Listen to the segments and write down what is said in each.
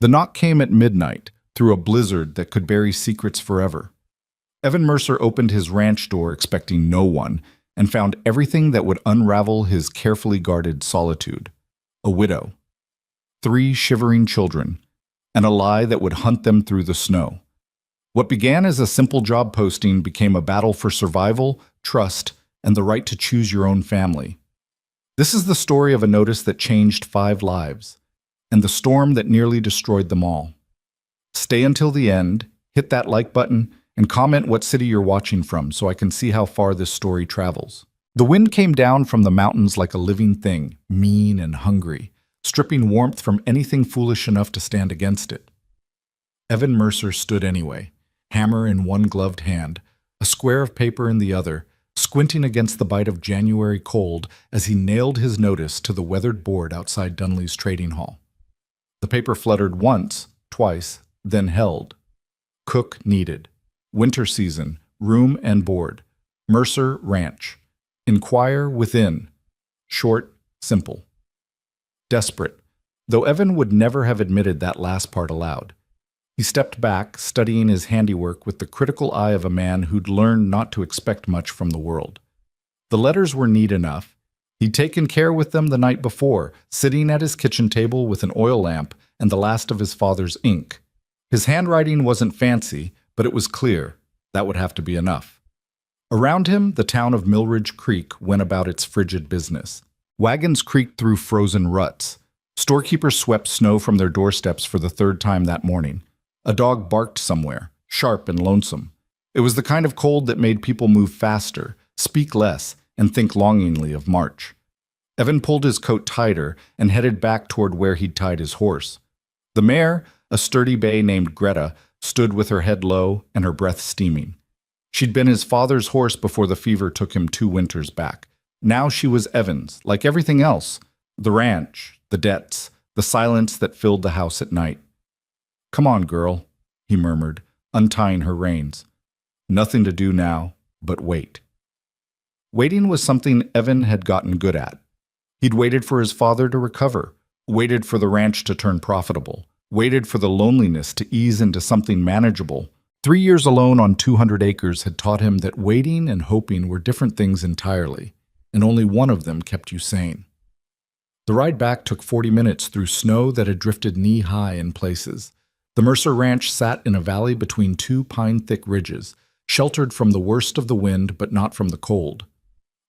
The knock came at midnight, through a blizzard that could bury secrets forever. Evan Mercer opened his ranch door expecting no one, and found everything that would unravel his carefully guarded solitude. A widow, 3 shivering children, and a lie that would hunt them through the snow. What began as a simple job posting became a battle for survival, trust, and the right to choose your own family. This is the story of a notice that changed 5 lives, and the storm that nearly destroyed them all. Stay until the end, hit that like button, and comment what city you're watching from so I can see how far this story travels. The wind came down from the mountains like a living thing, mean and hungry, stripping warmth from anything foolish enough to stand against it. Evan Mercer stood anyway, hammer in one gloved hand, a square of paper in the other, squinting against the bite of January cold as he nailed his notice to the weathered board outside Dunley's trading hall. The paper fluttered once, twice, then held. Cook needed. Winter season, room and board. Mercer Ranch. Inquire within. Short, simple. Desperate, though Evan would never have admitted that last part aloud. He stepped back, studying his handiwork with the critical eye of a man who'd learned not to expect much from the world. The letters were neat enough. He'd taken care with them the night before, sitting at his kitchen table with an oil lamp and the last of his father's ink. His handwriting wasn't fancy, but it was clear. That would have to be enough. Around him, the town of Millridge Creek went about its frigid business. Wagons creaked through frozen ruts. Storekeepers swept snow from their doorsteps for the 3rd time that morning. A dog barked somewhere, sharp and lonesome. It was the kind of cold that made people move faster, speak less, and think longingly of March. Evan pulled his coat tighter and headed back toward where he'd tied his horse. The mare, a sturdy bay named Greta, stood with her head low and her breath steaming. She'd been his father's horse before the fever took him 2 winters back. Now she was Evan's, like everything else. The ranch, the debts, the silence that filled the house at night. "Come on, girl," he murmured, untying her reins. Nothing to do now but wait. Waiting was something Evan had gotten good at. He'd waited for his father to recover, waited for the ranch to turn profitable, waited for the loneliness to ease into something manageable. 3 years alone on 200 acres had taught him that waiting and hoping were different things entirely, and only one of them kept you sane. The ride back took 40 minutes through snow that had drifted knee-high in places. The Mercer Ranch sat in a valley between 2 pine-thick ridges, sheltered from the worst of the wind but not from the cold.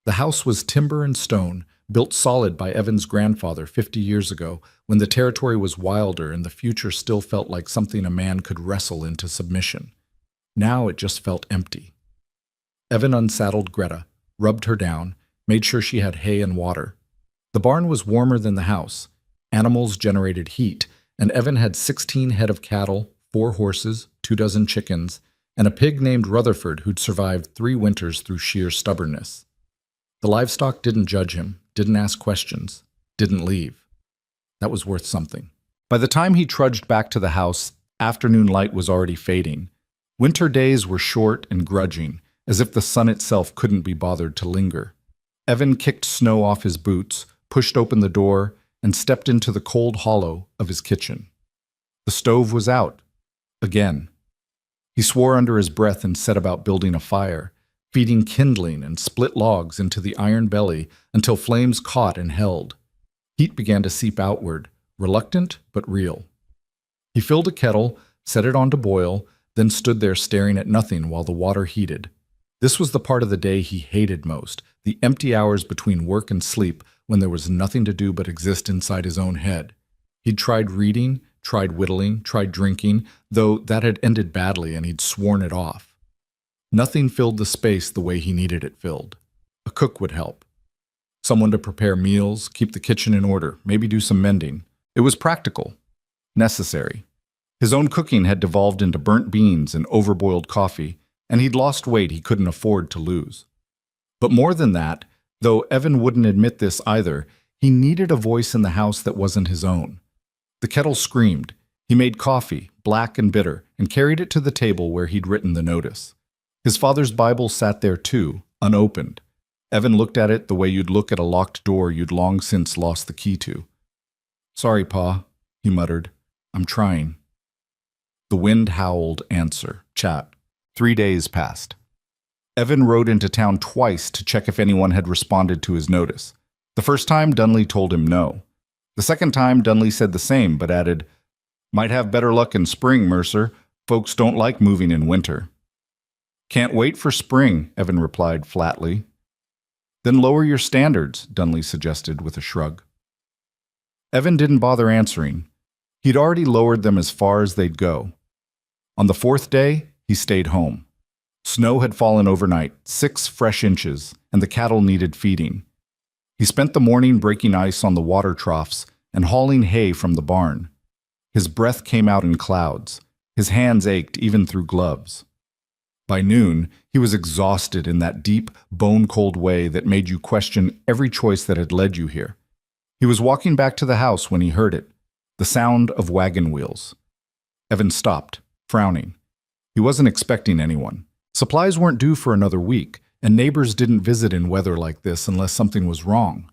The house was timber and stone, built solid by Evan's grandfather 50 years ago, when the territory was wilder and the future still felt like something a man could wrestle into submission. Now it just felt empty. Evan unsaddled Greta, rubbed her down, made sure she had hay and water. The barn was warmer than the house. Animals generated heat, and Evan had 16 head of cattle, 4 horses, 2 dozen chickens, and a pig named Rutherford who'd survived 3 winters through sheer stubbornness. The livestock didn't judge him, didn't ask questions, didn't leave. That was worth something. By the time he trudged back to the house, afternoon light was already fading. Winter days were short and grudging, as if the sun itself couldn't be bothered to linger. Evan kicked snow off his boots, pushed open the door, and stepped into the cold hollow of his kitchen. The stove was out. Again. He swore under his breath and set about building a fire, feeding kindling and split logs into the iron belly until flames caught and held. Heat began to seep outward, reluctant but real. He filled a kettle, set it on to boil, then stood there staring at nothing while the water heated. This was the part of the day he hated most, the empty hours between work and sleep when there was nothing to do but exist inside his own head. He'd tried reading, tried whittling, tried drinking, though that had ended badly and he'd sworn it off. Nothing filled the space the way he needed it filled. A cook would help. Someone to prepare meals, keep the kitchen in order, maybe do some mending. It was practical. Necessary. His own cooking had devolved into burnt beans and overboiled coffee, and he'd lost weight he couldn't afford to lose. But more than that, though Evan wouldn't admit this either, he needed a voice in the house that wasn't his own. The kettle screamed. He made coffee, black and bitter, and carried it to the table where he'd written the notice. His father's Bible sat there too, unopened. Evan looked at it the way you'd look at a locked door you'd long since lost the key to. "Sorry, Pa," he muttered. I'm trying. The wind howled answer. Chat. 3 days passed. Evan rode into town twice to check if anyone had responded to his notice. The first time, Dunley told him no. The second time, Dunley said the same, but added, "Might have better luck in spring, Mercer. Folks don't like moving in winter." "Can't wait for spring," Evan replied flatly. "Then lower your standards," Dunley suggested with a shrug. Evan didn't bother answering. He'd already lowered them as far as they'd go. On the fourth day, he stayed home. Snow had fallen overnight, 6 fresh inches, and the cattle needed feeding. He spent the morning breaking ice on the water troughs and hauling hay from the barn. His breath came out in clouds. His hands ached even through gloves. By noon, he was exhausted in that deep, bone-cold way that made you question every choice that had led you here. He was walking back to the house when he heard it, the sound of wagon wheels. Evan stopped, frowning. He wasn't expecting anyone. Supplies weren't due for another week, and neighbors didn't visit in weather like this unless something was wrong.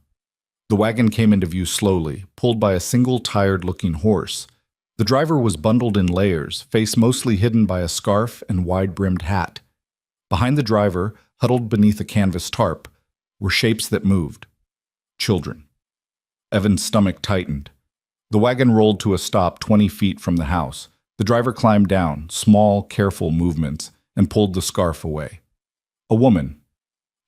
The wagon came into view slowly, pulled by a single tired-looking horse. The driver was bundled in layers, face mostly hidden by a scarf and wide-brimmed hat. Behind the driver, huddled beneath a canvas tarp, were shapes that moved. Children. Evan's stomach tightened. The wagon rolled to a stop 20 feet from the house. The driver climbed down, small, careful movements, and pulled the scarf away. A woman.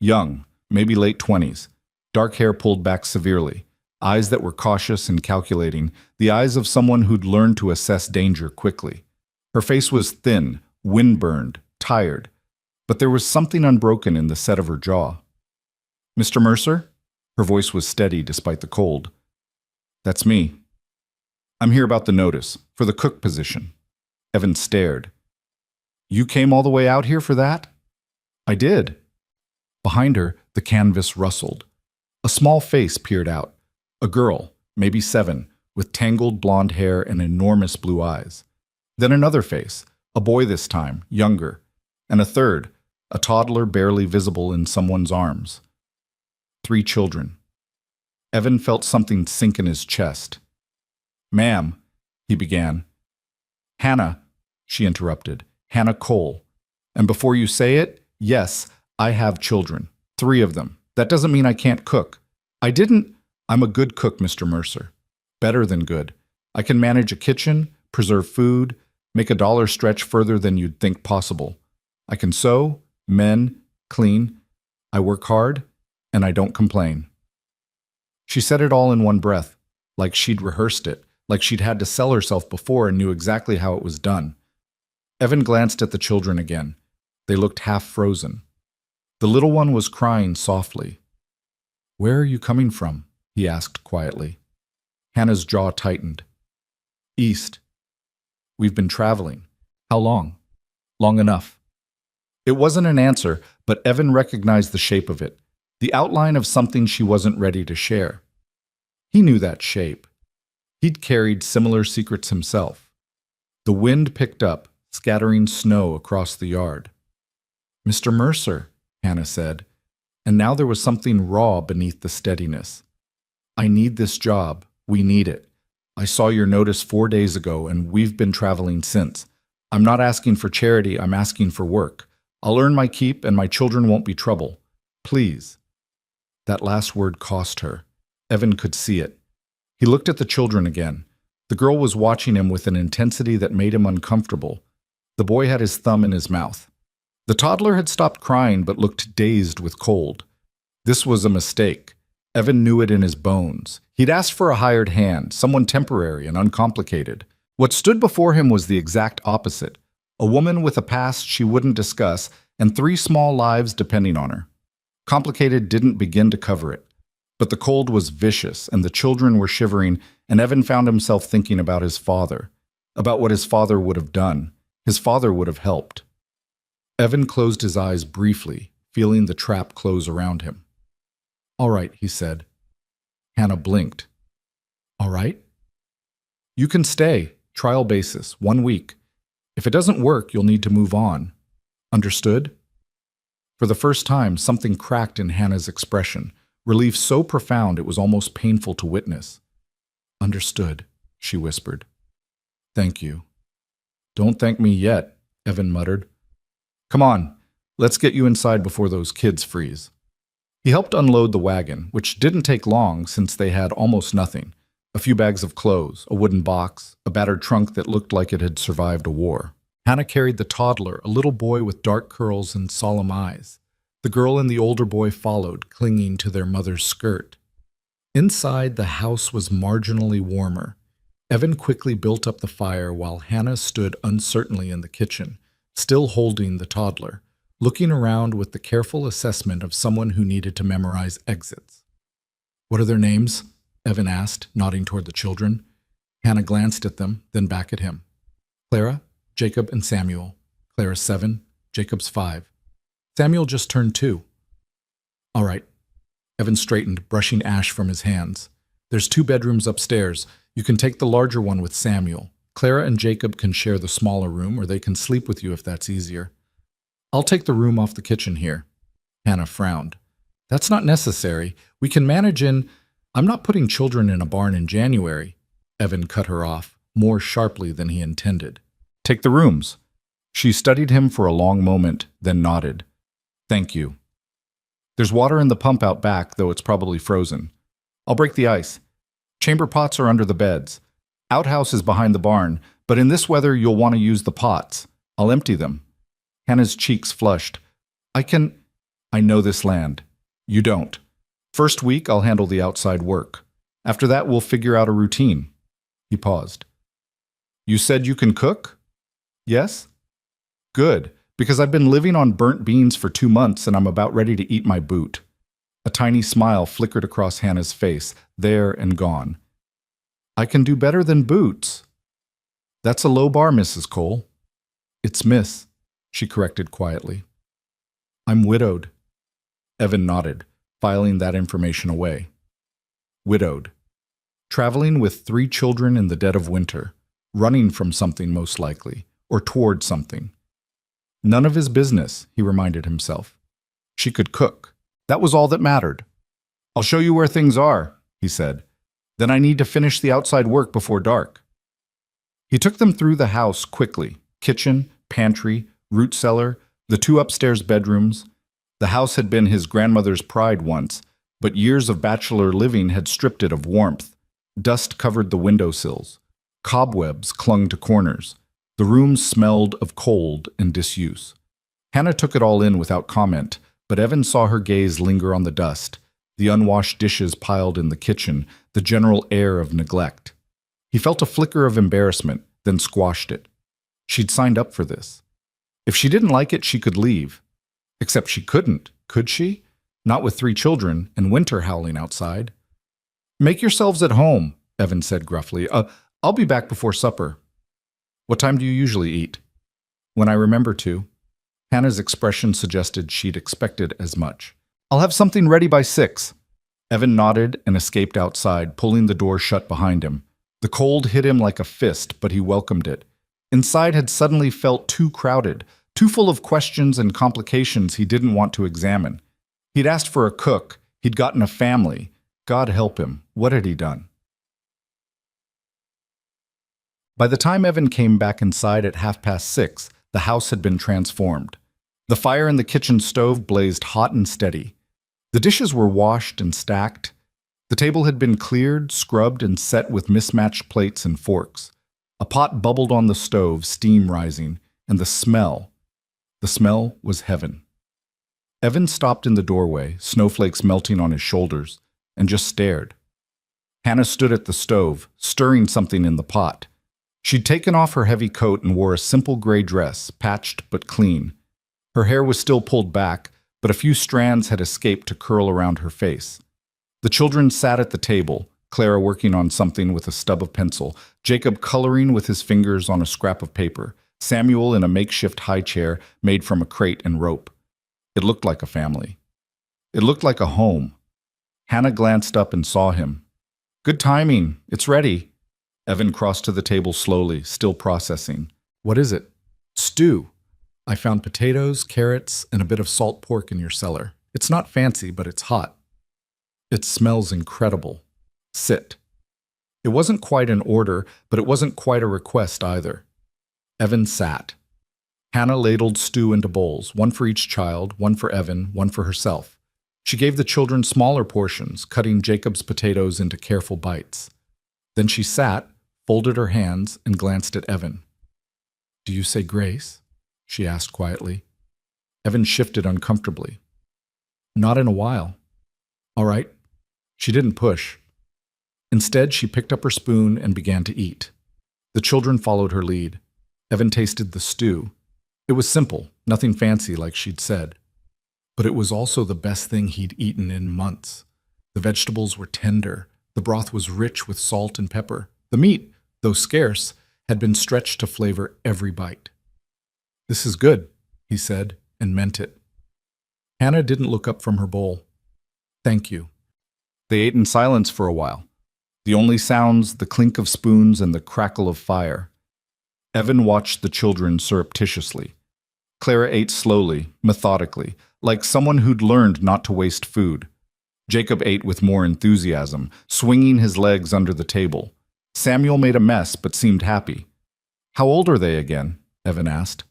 Young, maybe late 20s. Dark hair pulled back severely. Eyes that were cautious and calculating, the eyes of someone who'd learned to assess danger quickly. Her face was thin, wind-burned, tired, but there was something unbroken in the set of her jaw. "Mr. Mercer?" Her voice was steady despite the cold. "That's me. I'm here about the notice, for the cook position." Evan stared. "You came all the way out here for that?" "I did." Behind her, the canvas rustled. A small face peered out. A girl, maybe 7, with tangled blonde hair and enormous blue eyes. Then another face, a boy this time, younger. And a third, a toddler barely visible in someone's arms. 3 children. Evan felt something sink in his chest. "Ma'am," he began. "Hannah," she interrupted. "Hannah Cole. And before you say it, yes, I have children. 3 of them. That doesn't mean I can't cook. I'm a good cook, Mr. Mercer. Better than good. I can manage a kitchen, preserve food, make a dollar stretch further than you'd think possible. I can sew, mend, clean. I work hard, and I don't complain." She said it all in one breath, like she'd rehearsed it, like she'd had to sell herself before and knew exactly how it was done. Evan glanced at the children again. They looked half frozen. The little one was crying softly. "Where are you coming from?" he asked quietly. Hannah's jaw tightened. "East. We've been traveling." "How long?" "Long enough." It wasn't an answer, but Evan recognized the shape of it, the outline of something she wasn't ready to share. He knew that shape. He'd carried similar secrets himself. The wind picked up, scattering snow across the yard. "Mr. Mercer," Hannah said, and now there was something raw beneath the steadiness. "I need this job. We need it. I saw your notice 4 days ago, and we've been traveling since. I'm not asking for charity, I'm asking for work. I'll earn my keep, and my children won't be trouble. Please." That last word cost her. Evan could see it. He looked at the children again. The girl was watching him with an intensity that made him uncomfortable. The boy had his thumb in his mouth. The toddler had stopped crying but looked dazed with cold. This was a mistake. Evan knew it in his bones. He'd asked for a hired hand, someone temporary and uncomplicated. What stood before him was the exact opposite. A woman with a past she wouldn't discuss, and 3 small lives depending on her. Complicated didn't begin to cover it. But the cold was vicious, and the children were shivering, and Evan found himself thinking about his father, about what his father would have done. His father would have helped. Evan closed his eyes briefly, feeling the trap close around him. "All right," he said. Hannah blinked. "All right?" "You can stay, trial basis, 1 week. If it doesn't work, you'll need to move on. Understood?" For the first time, something cracked in Hannah's expression, relief so profound it was almost painful to witness. "Understood," she whispered. Thank you. Don't thank me yet, Evan muttered. Come on, let's get you inside before those kids freeze. He helped unload the wagon, which didn't take long since they had almost nothing. A few bags of clothes, a wooden box, a battered trunk that looked like it had survived a war. Hannah carried the toddler, a little boy with dark curls and solemn eyes. The girl and the older boy followed, clinging to their mother's skirt. Inside, the house was marginally warmer. Evan quickly built up the fire while Hannah stood uncertainly in the kitchen, still holding the toddler, looking around with the careful assessment of someone who needed to memorize exits. What are their names? Evan asked, nodding toward the children. Hannah glanced at them, then back at him. Clara, Jacob, and Samuel. Clara's 7, Jacob's 5. Samuel just turned 2. All right. Evan straightened, brushing ash from his hands. There's 2 bedrooms upstairs. You can take the larger one with Samuel. Clara and Jacob can share the smaller room, or they can sleep with you if that's easier. I'll take the room off the kitchen here. Hannah frowned. That's not necessary. We can manage in... I'm not putting children in a barn in January. Evan cut her off, more sharply than he intended. Take the rooms. She studied him for a long moment, then nodded. Thank you. There's water in the pump out back, though it's probably frozen. I'll break the ice. Chamber pots are under the beds. Outhouse is behind the barn, but in this weather you'll want to use the pots. I'll empty them. Hannah's cheeks flushed. I know this land. You don't. First week, I'll handle the outside work. After that, we'll figure out a routine. He paused. You said you can cook? Yes? Good, because I've been living on burnt beans for 2 months and I'm about ready to eat my boot. A tiny smile flickered across Hannah's face, there and gone. I can do better than boots. That's a low bar, Mrs. Cole. It's Miss, she corrected quietly. I'm widowed. Evan nodded, filing that information away. Widowed. Traveling with 3 children in the dead of winter, running from something most likely, or toward something. None of his business, he reminded himself. She could cook. That was all that mattered. I'll show you where things are, he said. Then I need to finish the outside work before dark. He took them through the house quickly. Kitchen, pantry, root cellar, the 2 upstairs bedrooms. The house had been his grandmother's pride once, but years of bachelor living had stripped it of warmth. Dust covered the windowsills. Cobwebs clung to corners. The room smelled of cold and disuse. Hannah took it all in without comment, but Evan saw her gaze linger on the dust, the unwashed dishes piled in the kitchen, the general air of neglect. He felt a flicker of embarrassment, then squashed it. She'd signed up for this. If she didn't like it, she could leave. Except she couldn't, could she? Not with 3 children and winter howling outside. Make yourselves at home, Evan said gruffly. I'll be back before supper. What time do you usually eat? When I remember to. Hannah's expression suggested she'd expected as much. I'll have something ready by 6. Evan nodded and escaped outside, pulling the door shut behind him. The cold hit him like a fist, but he welcomed it. Inside had suddenly felt too crowded, too full of questions and complications he didn't want to examine. He'd asked for a cook. He'd gotten a family. God help him. What had he done? By the time Evan came back inside at 6:30, the house had been transformed. The fire in the kitchen stove blazed hot and steady. The dishes were washed and stacked. The table had been cleared, scrubbed, and set with mismatched plates and forks. A pot bubbled on the stove, steam rising, and the smell was heaven. Evan stopped in the doorway, snowflakes melting on his shoulders, and just stared. Hannah stood at the stove, stirring something in the pot. She'd taken off her heavy coat and wore a simple gray dress, patched but clean. Her hair was still pulled back, but a few strands had escaped to curl around her face. The children sat at the table, Clara working on something with a stub of pencil, Jacob coloring with his fingers on a scrap of paper, Samuel in a makeshift high chair made from a crate and rope. It looked like a family. It looked like a home. Hannah glanced up and saw him. Good timing. It's ready. Evan crossed to the table slowly, still processing. What is it? Stew. I found potatoes, carrots, and a bit of salt pork in your cellar. It's not fancy, but it's hot. It smells incredible. Sit. It wasn't quite an order, but it wasn't quite a request either. Evan sat. Hannah ladled stew into bowls, one for each child, one for Evan, one for herself. She gave the children smaller portions, cutting Jacob's potatoes into careful bites. Then she sat, folded her hands, and glanced at Evan. "Do you say grace?" she asked quietly. Evan shifted uncomfortably. "Not in a while." "All right." She didn't push. Instead, she picked up her spoon and began to eat. The children followed her lead. Evan tasted the stew. It was simple, nothing fancy like she'd said. But it was also the best thing he'd eaten in months. The vegetables were tender. The broth was rich with salt and pepper. The meat, though scarce, had been stretched to flavor every bite. "This is good," he said, and meant it. Hannah didn't look up from her bowl. "Thank you." They ate in silence for a while. The only sounds, the clink of spoons and the crackle of fire. Evan watched the children surreptitiously. Clara ate slowly, methodically, like someone who'd learned not to waste food. Jacob ate with more enthusiasm, swinging his legs under the table. Samuel made a mess but seemed happy. "How old are they again?" Evan asked.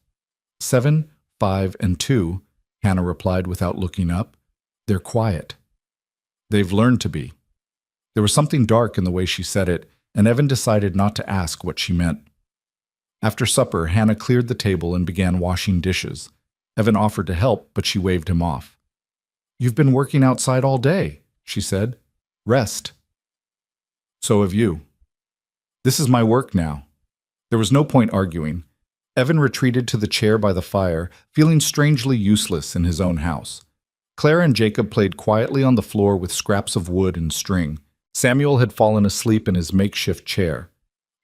7, 5, and 2, Hannah replied without looking up. "They're quiet." "They've learned to be." There was something dark in the way she said it, and Evan decided not to ask what she meant. After supper, Hannah cleared the table and began washing dishes. Evan offered to help, but she waved him off. "You've been working outside all day," she said. "Rest." "So have you." "This is my work now." There was no point arguing. Evan retreated to the chair by the fire, feeling strangely useless in his own house. Clara and Jacob played quietly on the floor with scraps of wood and string. Samuel had fallen asleep in his makeshift chair.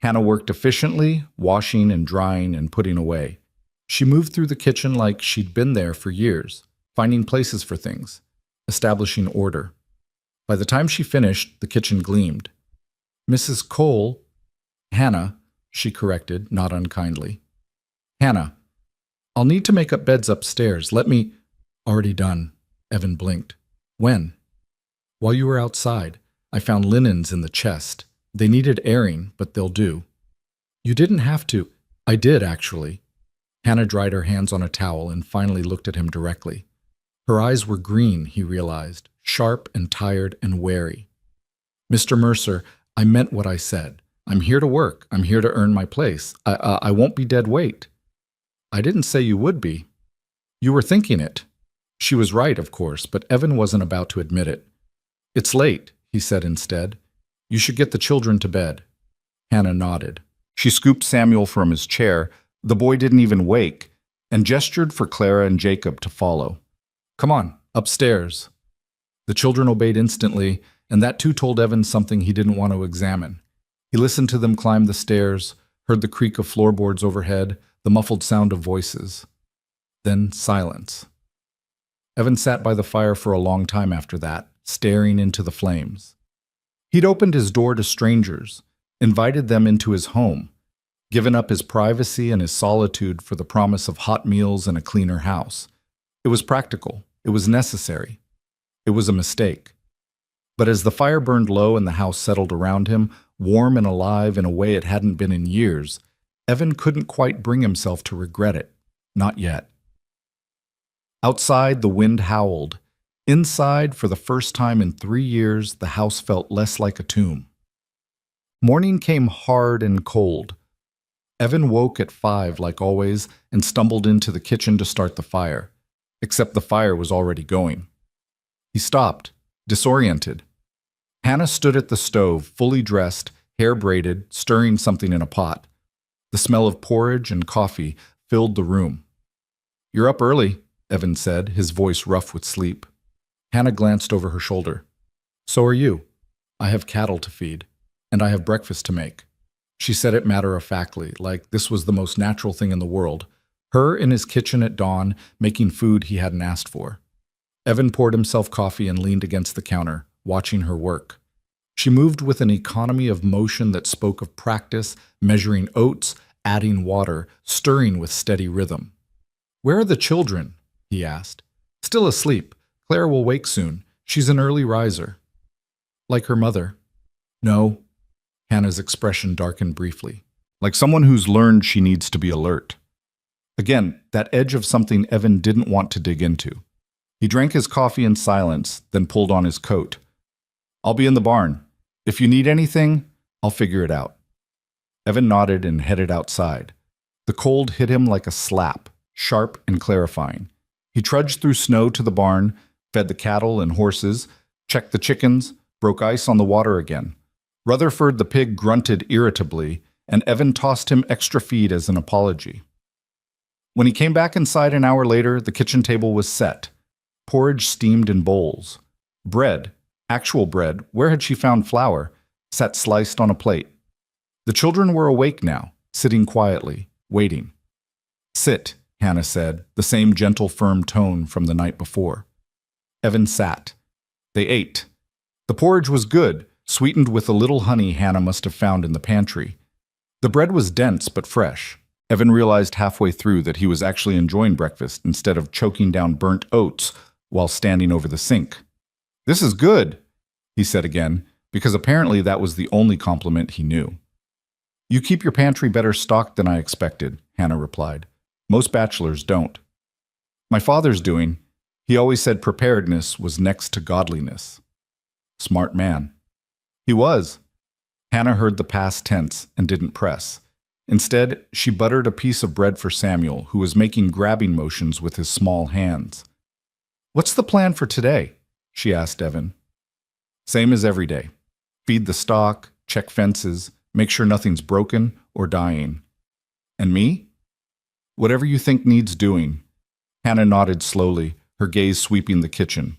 Hannah worked efficiently, washing and drying and putting away. She moved through the kitchen like she'd been there for years, finding places for things, establishing order. By the time she finished, the kitchen gleamed. "Mrs. Cole—" "Hannah," she corrected, not unkindly. "Hannah, I'll need to make up beds upstairs. Let me—" "Already done," Evan blinked. "When?" "While you were outside. I found linens in the chest. They needed airing, but they'll do." "You didn't have to." "I did, actually." Hannah dried her hands on a towel and finally looked at him directly. Her eyes were green, he realized, sharp and tired and wary. "Mr. Mercer, I meant what I said. I'm here to work. I'm here to earn my place. I won't be dead weight." "I didn't say you would be." "You were thinking it." She was right, of course, but Evan wasn't about to admit it. "It's late," he said instead. "You should get the children to bed." Hannah nodded. She scooped Samuel from his chair. The boy didn't even wake, and gestured for Clara and Jacob to follow. "Come on, upstairs." The children obeyed instantly, and that too told Evan something he didn't want to examine. He listened to them climb the stairs, heard the creak of floorboards overhead, the muffled sound of voices. Then silence. Evan sat by the fire for a long time after that, staring into the flames. He'd opened his door to strangers, invited them into his home, given up his privacy and his solitude for the promise of hot meals and a cleaner house. It was practical. It was necessary. It was a mistake. But as the fire burned low and the house settled around him, warm and alive in a way it hadn't been in years, Evan couldn't quite bring himself to regret it. Not yet. Outside, the wind howled. Inside, for the first time in 3 years, the house felt less like a tomb. Morning came hard and cold. Evan woke at 5 like always and stumbled into the kitchen to start the fire, except the fire was already going. He stopped, disoriented. Hannah stood at the stove, fully dressed, hair braided, stirring something in a pot. The smell of porridge and coffee filled the room. "You're up early," Evan said, his voice rough with sleep. Hannah glanced over her shoulder. "So are you. I have cattle to feed, and I have breakfast to make." She said it matter-of-factly, like this was the most natural thing in the world. Her in his kitchen at dawn, making food he hadn't asked for. Evan poured himself coffee and leaned against the counter, watching her work. She moved with an economy of motion that spoke of practice, measuring oats, adding water, stirring with steady rhythm. "Where are the children?" he asked. "Still asleep. Claire will wake soon. She's an early riser." "Like her mother." "No." Hannah's expression darkened briefly, like someone who's learned she needs to be alert. Again, that edge of something Evan didn't want to dig into. He drank his coffee in silence, then pulled on his coat. "I'll be in the barn. If you need anything, I'll figure it out." Evan nodded and headed outside. The cold hit him like a slap, sharp and clarifying. He trudged through snow to the barn, fed the cattle and horses, checked the chickens, broke ice on the water again. Rutherford the pig grunted irritably, and Evan tossed him extra feed as an apology. When he came back inside an hour later, the kitchen table was set. Porridge steamed in bowls. Bread, actual bread, where had she found flour, sat sliced on a plate. The children were awake now, sitting quietly, waiting. "Sit," Hannah said, the same gentle, firm tone from the night before. Evan sat. They ate. The porridge was good, sweetened with a little honey Hannah must have found in the pantry. The bread was dense but fresh. Evan realized halfway through that he was actually enjoying breakfast instead of choking down burnt oats while standing over the sink. "This is good," he said again, because apparently that was the only compliment he knew. "You keep your pantry better stocked than I expected," Hannah replied. "Most bachelors don't." "My father's doing. He always said preparedness was next to godliness." "Smart man." "He was." Hannah heard the past tense and didn't press. Instead, she buttered a piece of bread for Samuel, who was making grabbing motions with his small hands. "What's the plan for today?" she asked Evan. "Same as every day. Feed the stock, check fences, make sure nothing's broken or dying." "And me?" "Whatever you think needs doing." Hannah nodded slowly, her gaze sweeping the kitchen.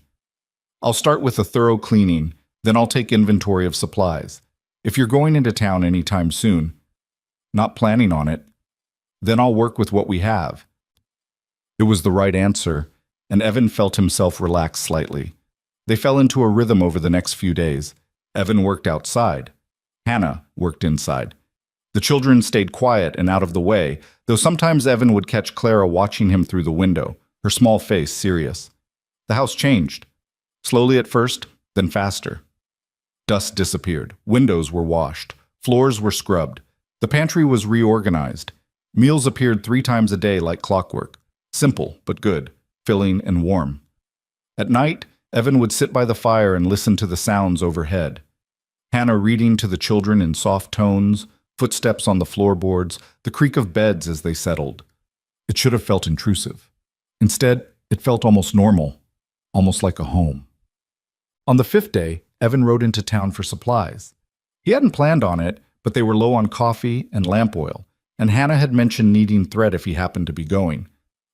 "I'll start with a thorough cleaning, then I'll take inventory of supplies. If you're going into town anytime soon, not planning on it, then I'll work with what we have." It was the right answer, and Evan felt himself relax slightly. They fell into a rhythm over the next few days. Evan worked outside. Hannah worked inside. The children stayed quiet and out of the way, though sometimes Evan would catch Clara watching him through the window, her small face serious. The house changed. Slowly at first, then faster. Dust disappeared. Windows were washed. Floors were scrubbed. The pantry was reorganized. Meals appeared 3 times a day like clockwork. Simple, but good, filling and warm. At night, Evan would sit by the fire and listen to the sounds overhead. Hannah reading to the children in soft tones, footsteps on the floorboards, the creak of beds as they settled. It should have felt intrusive. Instead, it felt almost normal, almost like a home. On the 5th day, Evan rode into town for supplies. He hadn't planned on it, but they were low on coffee and lamp oil, and Hannah had mentioned needing thread if he happened to be going.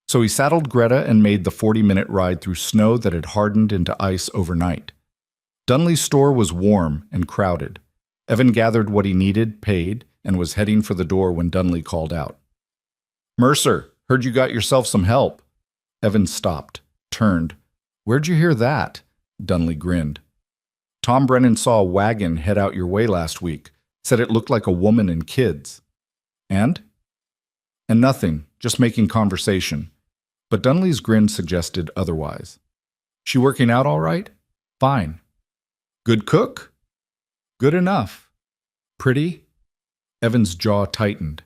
So he saddled Greta and made the 40-minute ride through snow that had hardened into ice overnight. Dunley's store was warm and crowded. Evan gathered what he needed, paid, and was heading for the door when Dunley called out. "Mercer, heard you got yourself some help." Evan stopped, turned. "Where'd you hear that?" Dunley grinned. "Tom Brennan saw a wagon head out your way last week. Said it looked like a woman and kids." "And?" "And nothing, just making conversation." But Dunley's grin suggested otherwise. "She working out all right?" "Fine." "Good cook?" "Good enough." "Pretty?" Evan's jaw tightened.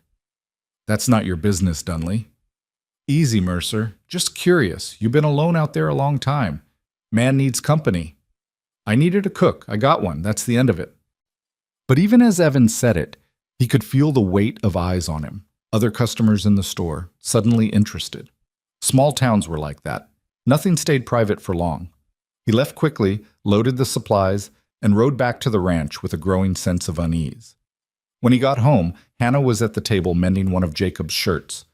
"That's not your business, Dunley." "Easy, Mercer. Just curious. You've been alone out there a long time. Man needs company." "I needed a cook. I got one. That's the end of it." But even as Evan said it, he could feel the weight of eyes on him. Other customers in the store, suddenly interested. Small towns were like that. Nothing stayed private for long. He left quickly, loaded the supplies, and rode back to the ranch with a growing sense of unease. When he got home, Hannah was at the table mending one of Jacob's shirts.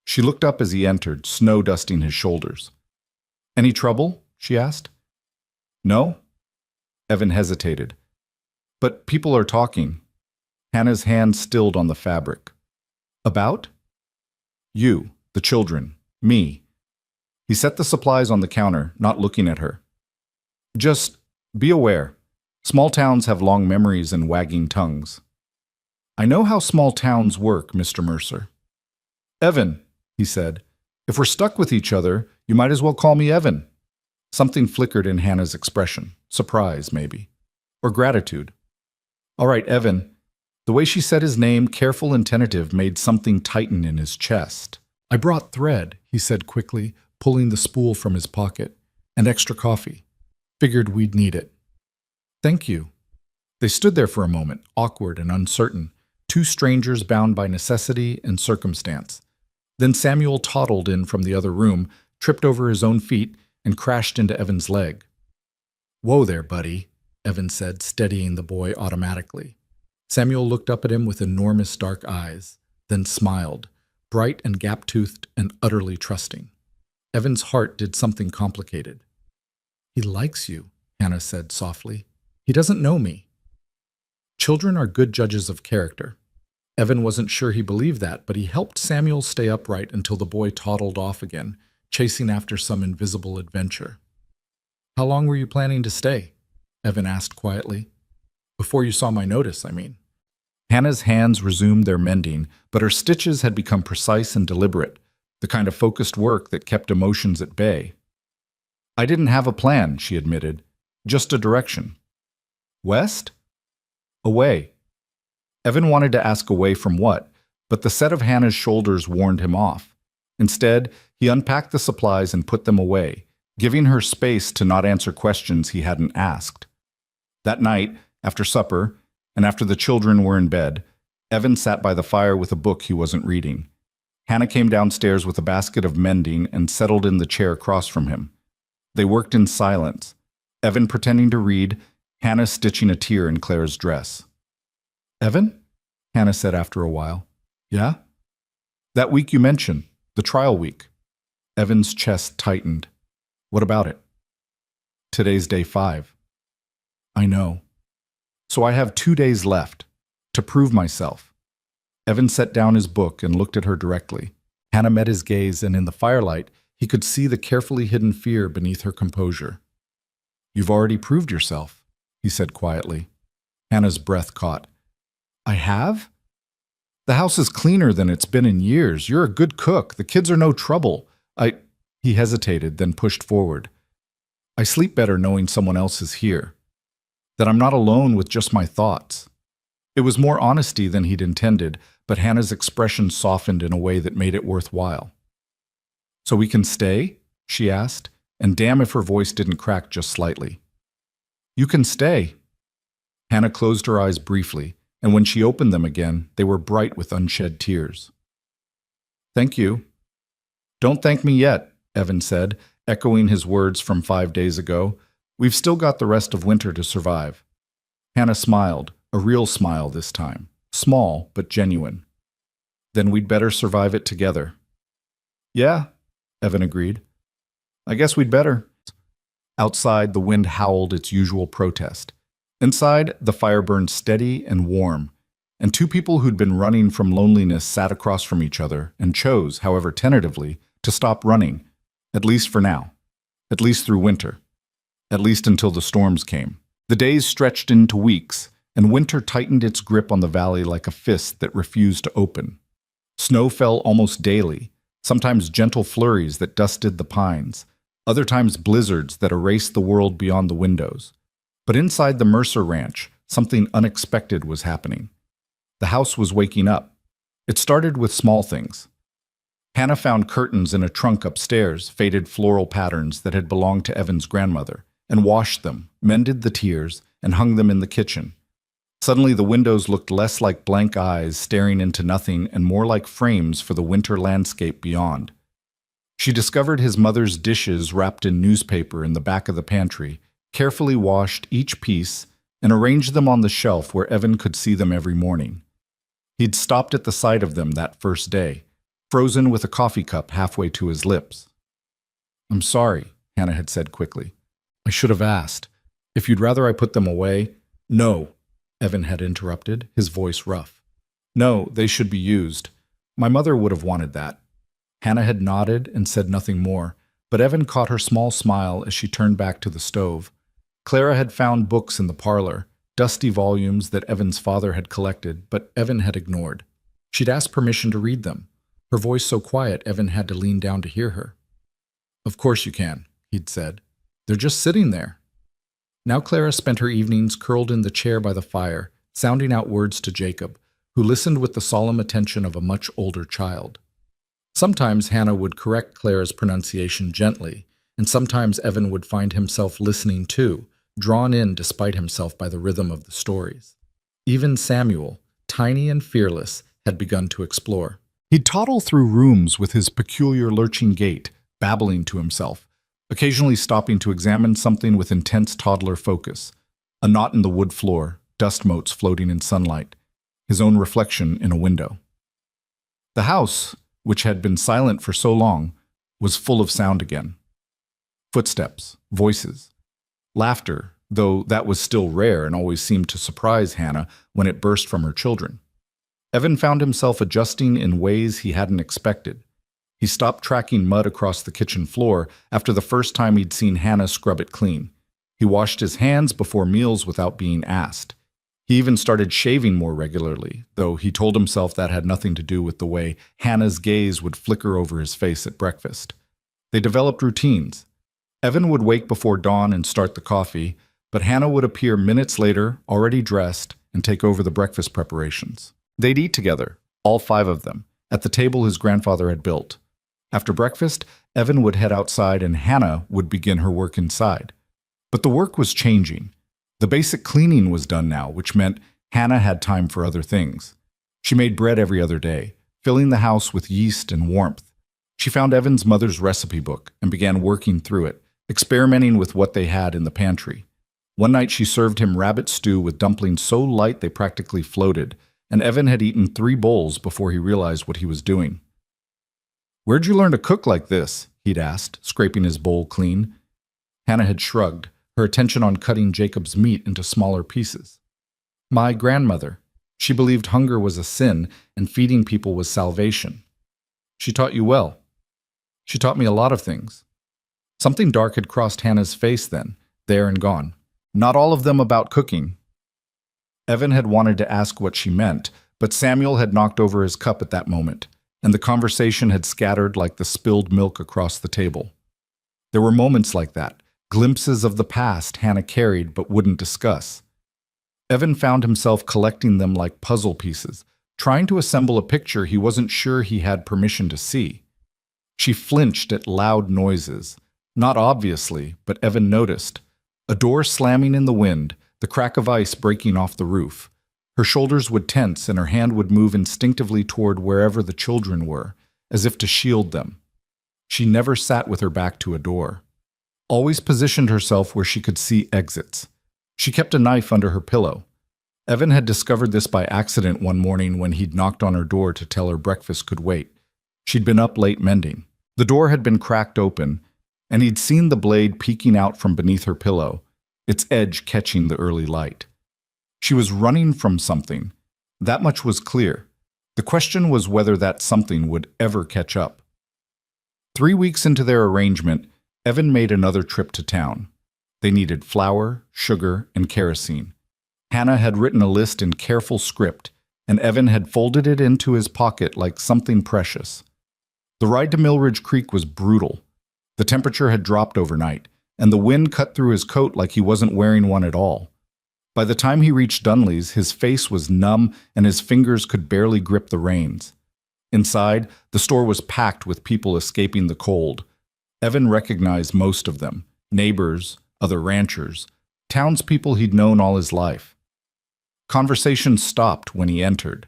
She looked up as he entered, snow dusting his shoulders. "Any trouble?" she asked. "No?" Evan hesitated. "But people are talking." Hannah's hand stilled on the fabric. "About?" "You, the children, me." He set the supplies on the counter, not looking at her. "Just be aware. Small towns have long memories and wagging tongues." "I know how small towns work, Mr. Mercer." "Evan," he said, "if we're stuck with each other, you might as well call me Evan." Something flickered in Hannah's expression. Surprise, maybe. Or gratitude. "All right, Evan, The way she said his name, careful and tentative, made something tighten in his chest. "I brought thread," he said quickly, pulling the spool from his pocket, "and extra coffee. Figured we'd need it." "Thank you." They stood there for a moment, awkward and uncertain, two strangers bound by necessity and circumstance. Then Samuel toddled in from the other room, tripped over his own feet, and crashed into Evan's leg. "Whoa there, buddy," Evan said, steadying the boy automatically. Samuel looked up at him with enormous dark eyes, then smiled, bright and gap-toothed and utterly trusting. Evan's heart did something complicated. "He likes you," Hannah said softly. "He doesn't know me." Children are good judges of character. Evan wasn't sure he believed that, but he helped Samuel stay upright until the boy toddled off again, chasing after some invisible adventure. "How long were you planning to stay?" Evan asked quietly. "Before you saw my notice, I mean." Hannah's hands resumed their mending, but her stitches had become precise and deliberate, the kind of focused work that kept emotions at bay. "I didn't have a plan," she admitted, "just a direction." "West?" "Away." Evan wanted to ask away from what, but the set of Hannah's shoulders warned him off. Instead, he unpacked the supplies and put them away, giving her space to not answer questions he hadn't asked. That night, after supper, and after the children were in bed, Evan sat by the fire with a book he wasn't reading. Hannah came downstairs with a basket of mending and settled in the chair across from him. They worked in silence, Evan pretending to read, Hannah stitching a tear in Claire's dress. "Evan?" Hannah said after a while. "Yeah?" "That week you mentioned, the trial week." Evan's chest tightened. "What about it?" "Today's day 5. "I know. So I have 2 days left to prove myself." Evan set down his book and looked at her directly. Hannah met his gaze, and in the firelight, he could see the carefully hidden fear beneath her composure. "You've already proved yourself," he said quietly. Hannah's breath caught. "I have? The house is cleaner than it's been in years. You're a good cook. The kids are no trouble. He hesitated, then pushed forward. "I sleep better knowing someone else is here. That I'm not alone with just my thoughts." It was more honesty than he'd intended, but Hannah's expression softened in a way that made it worthwhile. "So we can stay?" she asked, and damn if her voice didn't crack just slightly. "You can stay." Hannah closed her eyes briefly, and when she opened them again, they were bright with unshed tears. "Thank you." "Don't thank me yet," Evan said, echoing his words from 5 days ago. "We've still got the rest of winter to survive." Hannah smiled, a real smile this time, small but genuine. "Then we'd better survive it together." "Yeah," Evan agreed. "I guess we'd better." Outside, the wind howled its usual protest. Inside, the fire burned steady and warm, and two people who'd been running from loneliness sat across from each other and chose, however tentatively, to stop running, at least for now, at least through winter, at least until the storms came. The days stretched into weeks, and winter tightened its grip on the valley like a fist that refused to open. Snow fell almost daily, sometimes gentle flurries that dusted the pines, other times blizzards that erased the world beyond the windows. But inside the Mercer Ranch, something unexpected was happening. The house was waking up. It started with small things. Hannah found curtains in a trunk upstairs, faded floral patterns that had belonged to Evan's grandmother, and washed them, mended the tears, and hung them in the kitchen. Suddenly the windows looked less like blank eyes staring into nothing and more like frames for the winter landscape beyond. She discovered his mother's dishes wrapped in newspaper in the back of the pantry, carefully washed each piece, and arranged them on the shelf where Evan could see them every morning. He'd stopped at the sight of them that first day, frozen with a coffee cup halfway to his lips. "I'm sorry," Hannah had said quickly. "I should have asked. If you'd rather I put them away—" "No," Evan had interrupted, his voice rough. "No, they should be used. My mother would have wanted that." Hannah had nodded and said nothing more, but Evan caught her small smile as she turned back to the stove. Clara had found books in the parlor, dusty volumes that Evan's father had collected, but Evan had ignored. She'd asked permission to read them, her voice so quiet Evan had to lean down to hear her. "Of course you can," he'd said. "They're just sitting there." Now Clara spent her evenings curled in the chair by the fire, sounding out words to Jacob, who listened with the solemn attention of a much older child. Sometimes Hannah would correct Claire's pronunciation gently, and sometimes Evan would find himself listening too, drawn in despite himself by the rhythm of the stories. Even Samuel, tiny and fearless, had begun to explore. He'd toddle through rooms with his peculiar lurching gait, babbling to himself, occasionally stopping to examine something with intense toddler focus. A knot in the wood floor, dust motes floating in sunlight, his own reflection in a window. The house, which had been silent for so long, was full of sound again. Footsteps, voices, laughter, though that was still rare and always seemed to surprise Hannah when it burst from her children. Evan found himself adjusting in ways he hadn't expected. He stopped tracking mud across the kitchen floor after the first time he'd seen Hannah scrub it clean. He washed his hands before meals without being asked. He even started shaving more regularly, though he told himself that had nothing to do with the way Hannah's gaze would flicker over his face at breakfast. They developed routines. Evan would wake before dawn and start the coffee, but Hannah would appear minutes later, already dressed, and take over the breakfast preparations. They'd eat together, all five of them, at the table his grandfather had built. After breakfast, Evan would head outside and Hannah would begin her work inside. But the work was changing. The basic cleaning was done now, which meant Hannah had time for other things. She made bread every other day, filling the house with yeast and warmth. She found Evan's mother's recipe book and began working through it, experimenting with what they had in the pantry. One night she served him rabbit stew with dumplings so light they practically floated, and Evan had eaten 3 bowls before he realized what he was doing. "Where'd you learn to cook like this?" he'd asked, scraping his bowl clean. Hannah had shrugged, her attention on cutting Jacob's meat into smaller pieces. "My grandmother. She believed hunger was a sin and feeding people was salvation. She taught you well." "She taught me a lot of things." Something dark had crossed Hannah's face then, there and gone. "Not all of them about cooking." Evan had wanted to ask what she meant, but Samuel had knocked over his cup at that moment, and the conversation had scattered like the spilled milk across the table. There were moments like that, glimpses of the past Hannah carried but wouldn't discuss. Evan found himself collecting them like puzzle pieces, trying to assemble a picture he wasn't sure he had permission to see. She flinched at loud noises. Not obviously, but Evan noticed. A door slamming in the wind, the crack of ice breaking off the roof. Her shoulders would tense and her hand would move instinctively toward wherever the children were, as if to shield them. She never sat with her back to a door. Always positioned herself where she could see exits. She kept a knife under her pillow. Evan had discovered this by accident one morning when he'd knocked on her door to tell her breakfast could wait. She'd been up late mending. The door had been cracked open, and he'd seen the blade peeking out from beneath her pillow, its edge catching the early light. She was running from something. That much was clear. The question was whether that something would ever catch up. 3 weeks into their arrangement, Evan made another trip to town. They needed flour, sugar, and kerosene. Hannah had written a list in careful script, and Evan had folded it into his pocket like something precious. The ride to Millridge Creek was brutal. The temperature had dropped overnight, and the wind cut through his coat like he wasn't wearing one at all. By the time he reached Dunley's, his face was numb and his fingers could barely grip the reins. Inside, the store was packed with people escaping the cold. Evan recognized most of them, neighbors, other ranchers, townspeople he'd known all his life. Conversation stopped when he entered.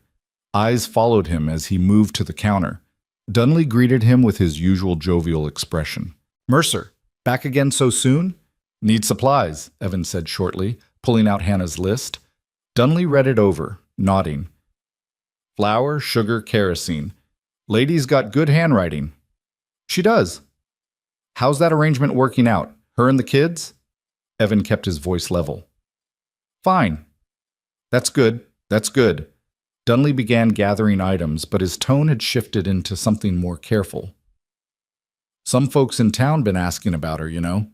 Eyes followed him as he moved to the counter. Dunley greeted him with his usual jovial expression. "Mercer, back again so soon?" "Need supplies," Evan said shortly, pulling out Hannah's list. Dunley read it over, nodding. "Flour, sugar, kerosene. Lady's got good handwriting." "She does." "How's that arrangement working out? Her and the kids?" Evan kept his voice level. "Fine." That's good. Dunley began gathering items, but his tone had shifted into something more careful. "Some folks in town been asking about her, you know."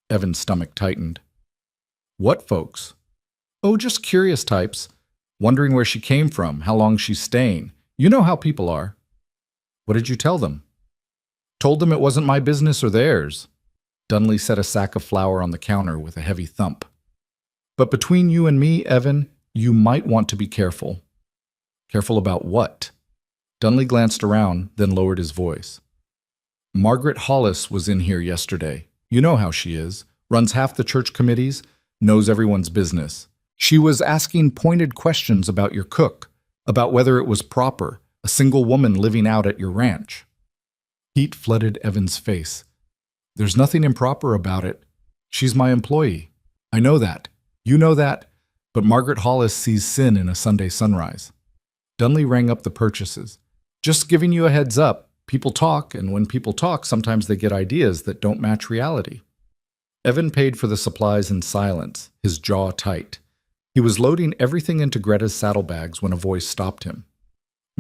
Evan's stomach tightened. "What folks?" "Oh, just curious types. Wondering where she came from, how long she's staying. You know how people are." "What did you tell them?" "Told them it wasn't my business or theirs." Dunley set a sack of flour on the counter with a heavy thump. "But between you and me, Evan, You might want to be careful. Careful about what? Dunley glanced around, then lowered his voice. Margaret Hollis was in here yesterday. You know how she is. Runs half the church committees, knows everyone's business. She was asking pointed questions about your cook, about whether it was proper, a single woman living out at your ranch. Heat flooded Evan's face. There's nothing improper about it. She's my employee. I know that. You know that. But Margaret Hollis sees sin in a Sunday sunrise. Dunley rang up the purchases. Just giving you a heads up. People talk, and when people talk, sometimes they get ideas that don't match reality. Evan paid for the supplies in silence, his jaw tight. He was loading everything into Greta's saddlebags when a voice stopped him.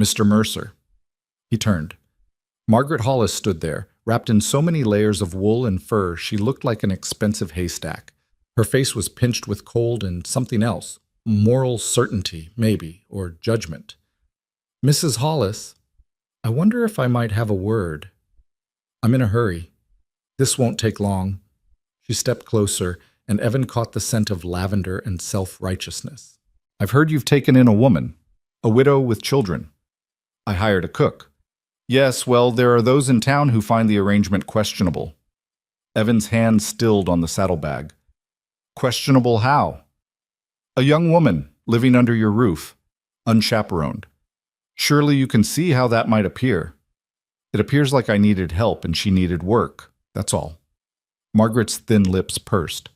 Mr. Mercer. He turned. Margaret Hollis stood there, wrapped in so many layers of wool and fur she looked like an expensive haystack. Her face was pinched with cold and something else, moral certainty, maybe, or judgment. Mrs. Hollis, I wonder if I might have a word. I'm in a hurry. This won't take long. She stepped closer, and Evan caught the scent of lavender and self-righteousness. I've heard you've taken in a woman, a widow with children. I hired a cook. Yes, well, there are those in town who find the arrangement questionable. Evan's hand stilled on the saddlebag. Questionable how? A young woman living under your roof, unchaperoned. Surely you can see how that might appear. It appears like I needed help and she needed work, that's all. Margaret's thin lips pursed.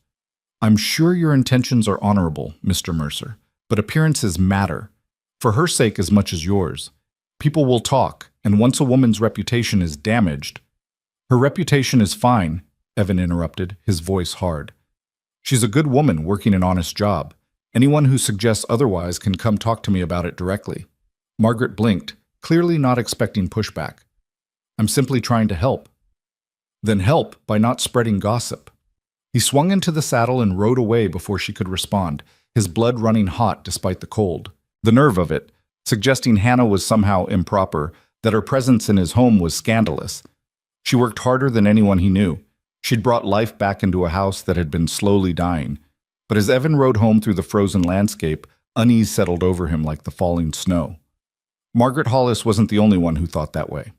I'm sure your intentions are honorable, Mr. Mercer, but appearances matter, for her sake as much as yours. People will talk, and once a woman's reputation is damaged— Her reputation is fine, Evan interrupted, his voice hard. She's a good woman working an honest job. Anyone who suggests otherwise can come talk to me about it directly. Margaret blinked, clearly not expecting pushback. I'm simply trying to help. Then help by not spreading gossip. He swung into the saddle and rode away before she could respond, his blood running hot despite the cold. The nerve of it, suggesting Hannah was somehow improper, that her presence in his home was scandalous. She worked harder than anyone he knew. She'd brought life back into a house that had been slowly dying. But as Evan rode home through the frozen landscape, unease settled over him like the falling snow. Margaret Hollis wasn't the only one who thought that way.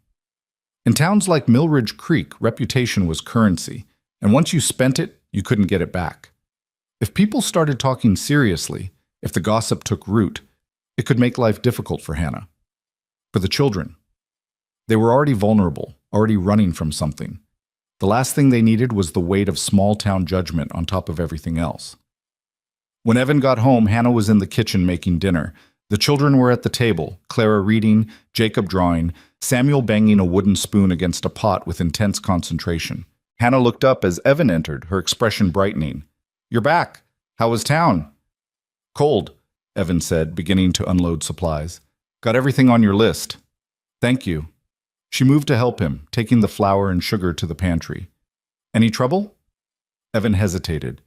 In towns like Millridge Creek, reputation was currency, and once you spent it, you couldn't get it back. If people started talking seriously, if the gossip took root, it could make life difficult for Hannah. For the children. They were already vulnerable, already running from something. The last thing they needed was the weight of small-town judgment on top of everything else. When Evan got home, Hannah was in the kitchen making dinner. The children were at the table, Clara reading, Jacob drawing, Samuel banging a wooden spoon against a pot with intense concentration. Hannah looked up as Evan entered, her expression brightening. You're back. How was town? Cold, Evan said, beginning to unload supplies. Got everything on your list. Thank you. She moved to help him, taking the flour and sugar to the pantry. Any trouble? Evan hesitated.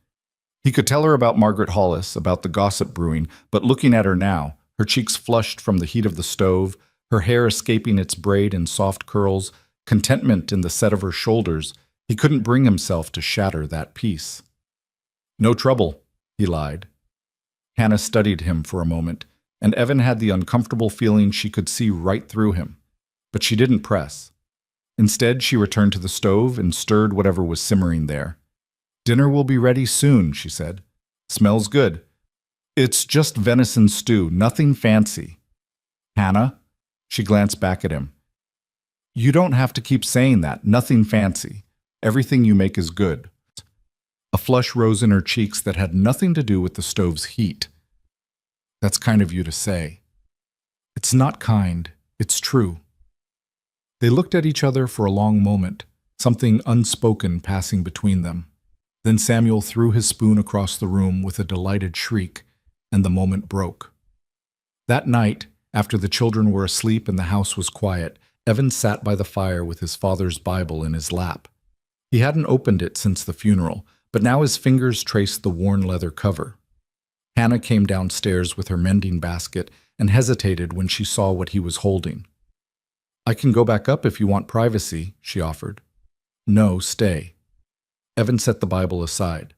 He could tell her about Margaret Hollis, about the gossip brewing, but looking at her now, her cheeks flushed from the heat of the stove, her hair escaping its braid in soft curls, contentment in the set of her shoulders, he couldn't bring himself to shatter that peace. No trouble, he lied. Hannah studied him for a moment, and Evan had the uncomfortable feeling she could see right through him. But she didn't press. Instead, she returned to the stove and stirred whatever was simmering there. Dinner will be ready soon, she said. Smells good. It's just venison stew, nothing fancy. Hannah? She glanced back at him. You don't have to keep saying that, nothing fancy. Everything you make is good. A flush rose in her cheeks that had nothing to do with the stove's heat. That's kind of you to say. It's not kind, it's true. They looked at each other for a long moment, something unspoken passing between them. Then Samuel threw his spoon across the room with a delighted shriek, and the moment broke. That night, after the children were asleep and the house was quiet, Evan sat by the fire with his father's Bible in his lap. He hadn't opened it since the funeral, but now his fingers traced the worn leather cover. Hannah came downstairs with her mending basket and hesitated when she saw what he was holding. I can go back up if you want privacy, she offered. No, stay. Evan set the Bible aside.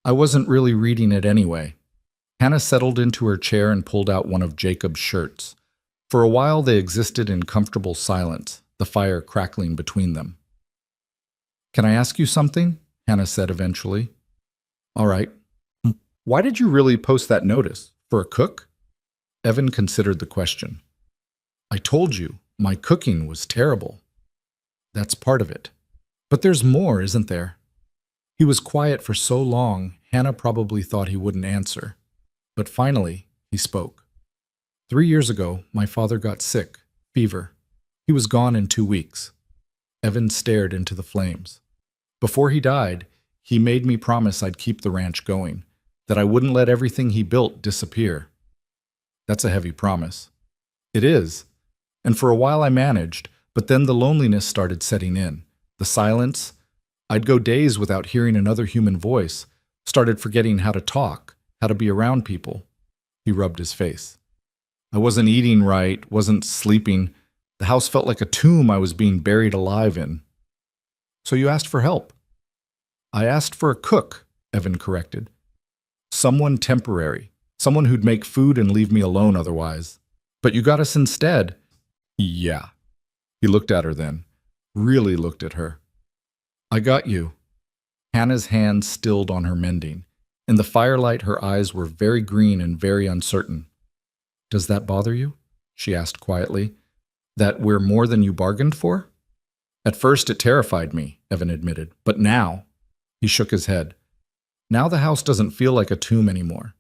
I wasn't really reading it anyway. Hannah settled into her chair and pulled out one of Jacob's shirts. For a while they existed in comfortable silence, the fire crackling between them. "Can I ask you something?" Hannah said eventually. "All right. Why did you really post that notice? For a cook?" Evan considered the question. "I told you, my cooking was terrible." "That's part of it. But there's more, isn't there?" He was quiet for so long, Hannah probably thought he wouldn't answer. But finally, he spoke. 3 years ago, my father got sick, fever. He was gone in 2 weeks. Evan stared into the flames. Before he died, he made me promise I'd keep the ranch going, that I wouldn't let everything he built disappear. That's a heavy promise. It is. And for a while I managed, but then the loneliness started setting in. The silence. I'd go days without hearing another human voice, started forgetting how to talk, how to be around people. He rubbed his face. I wasn't eating right, wasn't sleeping. The house felt like a tomb I was being buried alive in. So you asked for help. I asked for a cook, Evan corrected. Someone temporary, someone who'd make food and leave me alone otherwise. But you got us instead. Yeah. He looked at her then, really looked at her. I got you. Hannah's hand stilled on her mending. In the firelight, her eyes were very green and very uncertain. Does that bother you? She asked quietly. That we're more than you bargained for? At first it terrified me, Evan admitted, but now, he shook his head. Now the house doesn't feel like a tomb anymore.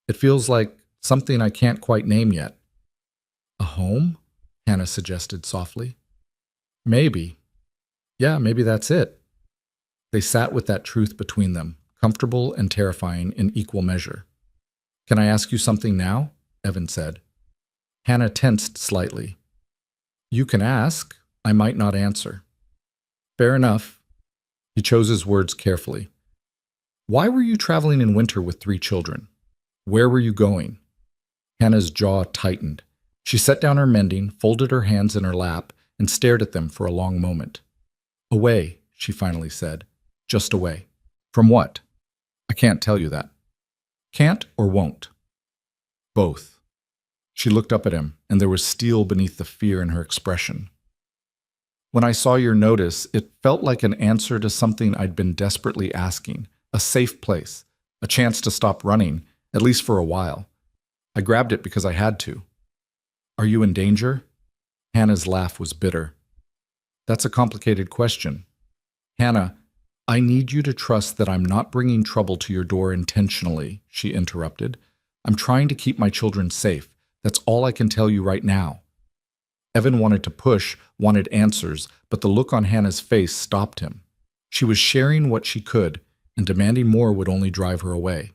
It feels like something I can't quite name yet. A home? Hannah suggested softly. Maybe. Yeah, maybe that's it. They sat with that truth between them, comfortable and terrifying in equal measure. Can I ask you something now? Evan said. Hannah tensed slightly. You can ask. I might not answer. Fair enough. He chose his words carefully. Why were you traveling in winter with 3 children? Where were you going? Hannah's jaw tightened. She set down her mending, folded her hands in her lap, and stared at them for a long moment. Away, she finally said. Just away. From what? I can't tell you that. Can't or won't? Both. She looked up at him, and there was steel beneath the fear in her expression. When I saw your notice, it felt like an answer to something I'd been desperately asking, a safe place, a chance to stop running, at least for a while. I grabbed it because I had to. Are you in danger? Hannah's laugh was bitter. That's a complicated question. Hannah, I need you to trust that I'm not bringing trouble to your door intentionally, she interrupted. I'm trying to keep my children safe. That's all I can tell you right now. Evan wanted to push, wanted answers, but the look on Hannah's face stopped him. She was sharing what she could, and demanding more would only drive her away.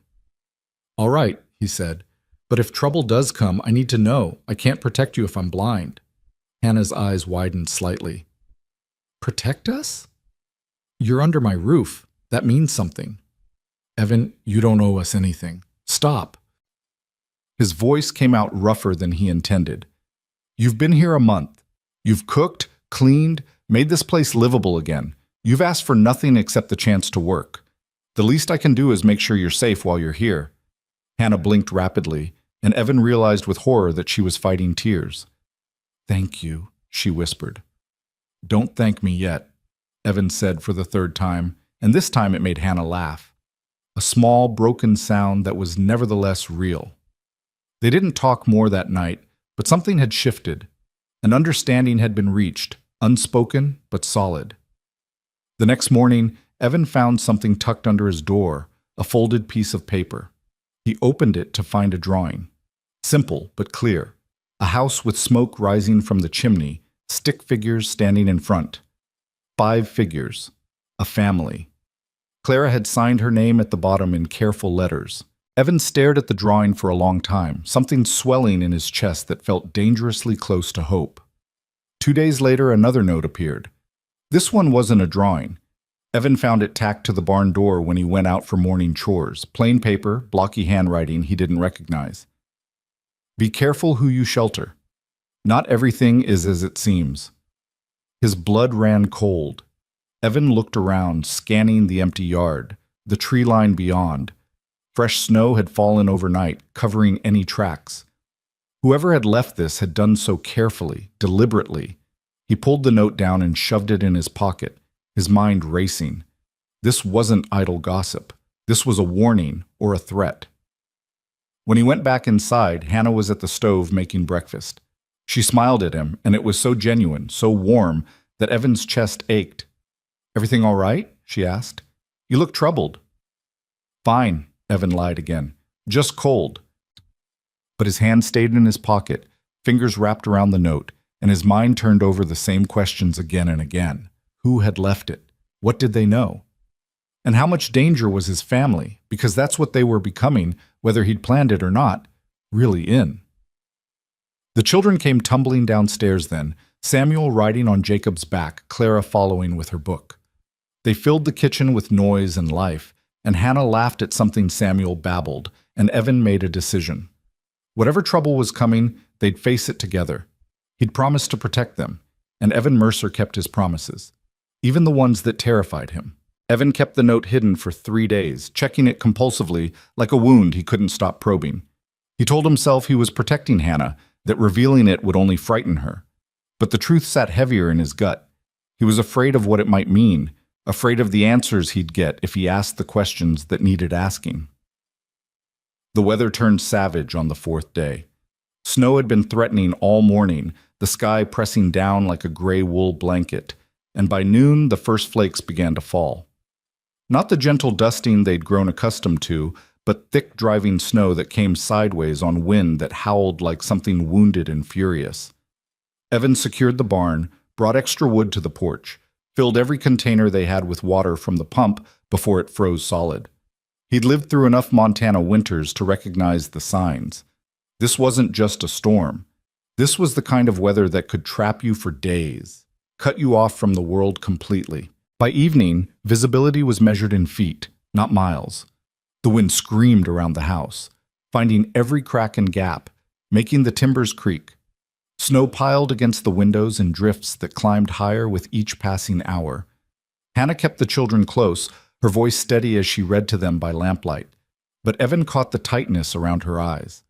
All right, he said, but if trouble does come, I need to know. I can't protect you if I'm blind. Hannah's eyes widened slightly. Protect us? You're under my roof. That means something. Evan, you don't owe us anything. Stop. His voice came out rougher than he intended. You've been here a month. You've cooked, cleaned, made this place livable again. You've asked for nothing except the chance to work. The least I can do is make sure you're safe while you're here. Hannah blinked rapidly, and Evan realized with horror that she was fighting tears. Thank you, she whispered. Don't thank me yet, Evan said for the 3rd time, and this time it made Hannah laugh. A small, broken sound that was nevertheless real. They didn't talk more that night, but something had shifted. An understanding had been reached, unspoken but solid. The next morning, Evan found something tucked under his door, a folded piece of paper. He opened it to find a drawing. Simple but clear. A house with smoke rising from the chimney, stick figures standing in front. 5 figures. A family. Clara had signed her name at the bottom in careful letters. Evan stared at the drawing for a long time, something swelling in his chest that felt dangerously close to hope. 2 days later, another note appeared. This one wasn't a drawing. Evan found it tacked to the barn door when he went out for morning chores. Plain paper, blocky handwriting he didn't recognize. Be careful who you shelter. Not everything is as it seems. His blood ran cold. Evan looked around, scanning the empty yard, the tree line beyond. Fresh snow had fallen overnight, covering any tracks. Whoever had left this had done so carefully, deliberately. He pulled the note down and shoved it in his pocket, his mind racing. This wasn't idle gossip. This was a warning or a threat. When he went back inside, Hannah was at the stove making breakfast. She smiled at him, and it was so genuine, so warm, that Evan's chest ached. "Everything all right?" she asked. "You look troubled." "Fine," Evan lied again. "Just cold." But his hand stayed in his pocket, fingers wrapped around the note, and his mind turned over the same questions again and again. Who had left it? What did they know? And how much danger was his family, because that's what they were becoming, whether he'd planned it or not, really in. The children came tumbling downstairs then, Samuel riding on Jacob's back, Clara following with her book. They filled the kitchen with noise and life, and Hannah laughed at something Samuel babbled, and Evan made a decision. Whatever trouble was coming, they'd face it together. He'd promised to protect them, and Evan Mercer kept his promises, even the ones that terrified him. Evan kept the note hidden for 3 days, checking it compulsively like a wound he couldn't stop probing. He told himself he was protecting Hannah, that revealing it would only frighten her. But the truth sat heavier in his gut. He was afraid of what it might mean, afraid of the answers he'd get if he asked the questions that needed asking. The weather turned savage on the 4th day. Snow had been threatening all morning, the sky pressing down like a gray wool blanket, and by noon the first flakes began to fall. Not the gentle dusting they'd grown accustomed to, but thick driving snow that came sideways on wind that howled like something wounded and furious. Evan secured the barn, brought extra wood to the porch, filled every container they had with water from the pump before it froze solid. He'd lived through enough Montana winters to recognize the signs. This wasn't just a storm. This was the kind of weather that could trap you for days, cut you off from the world completely. By evening, visibility was measured in feet, not miles. The wind screamed around the house, finding every crack and gap, making the timbers creak. Snow piled against the windows in drifts that climbed higher with each passing hour. Hannah kept the children close, her voice steady as she read to them by lamplight, but Evan caught the tightness around her eyes.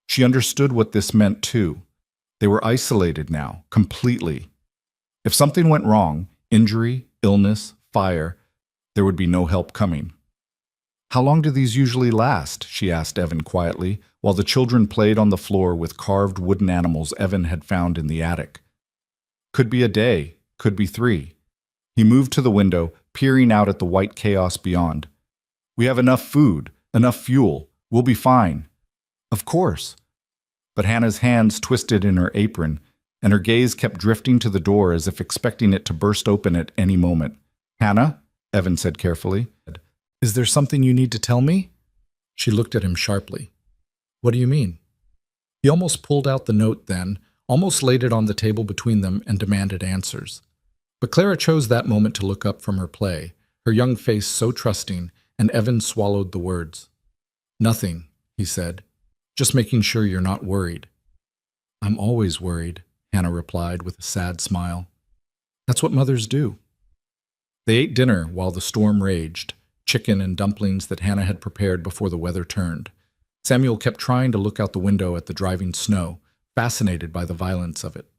She understood what this meant, too. They were isolated now, completely. If something went wrong, injury, illness, fire, there would be no help coming. "How long do these usually last?" she asked Evan quietly, while the children played on the floor with carved wooden animals Evan had found in the attic. "Could be a day, could be 3. He moved to the window, peering out at the white chaos beyond. "We have enough food, enough fuel. We'll be fine." "Of course." But Hannah's hands twisted in her apron, and her gaze kept drifting to the door as if expecting it to burst open at any moment. "Hannah," Evan said carefully, "is there something you need to tell me?" She looked at him sharply. "What do you mean?" He almost pulled out the note then, almost laid it on the table between them and demanded answers. But Clara chose that moment to look up from her play, her young face so trusting, and Evan swallowed the words. "Nothing," he said. "Just making sure you're not worried." "I'm always worried," Hannah replied with a sad smile. "That's what mothers do." They ate dinner while the storm raged, chicken and dumplings that Hannah had prepared before the weather turned. Samuel kept trying to look out the window at the driving snow, fascinated by the violence of it.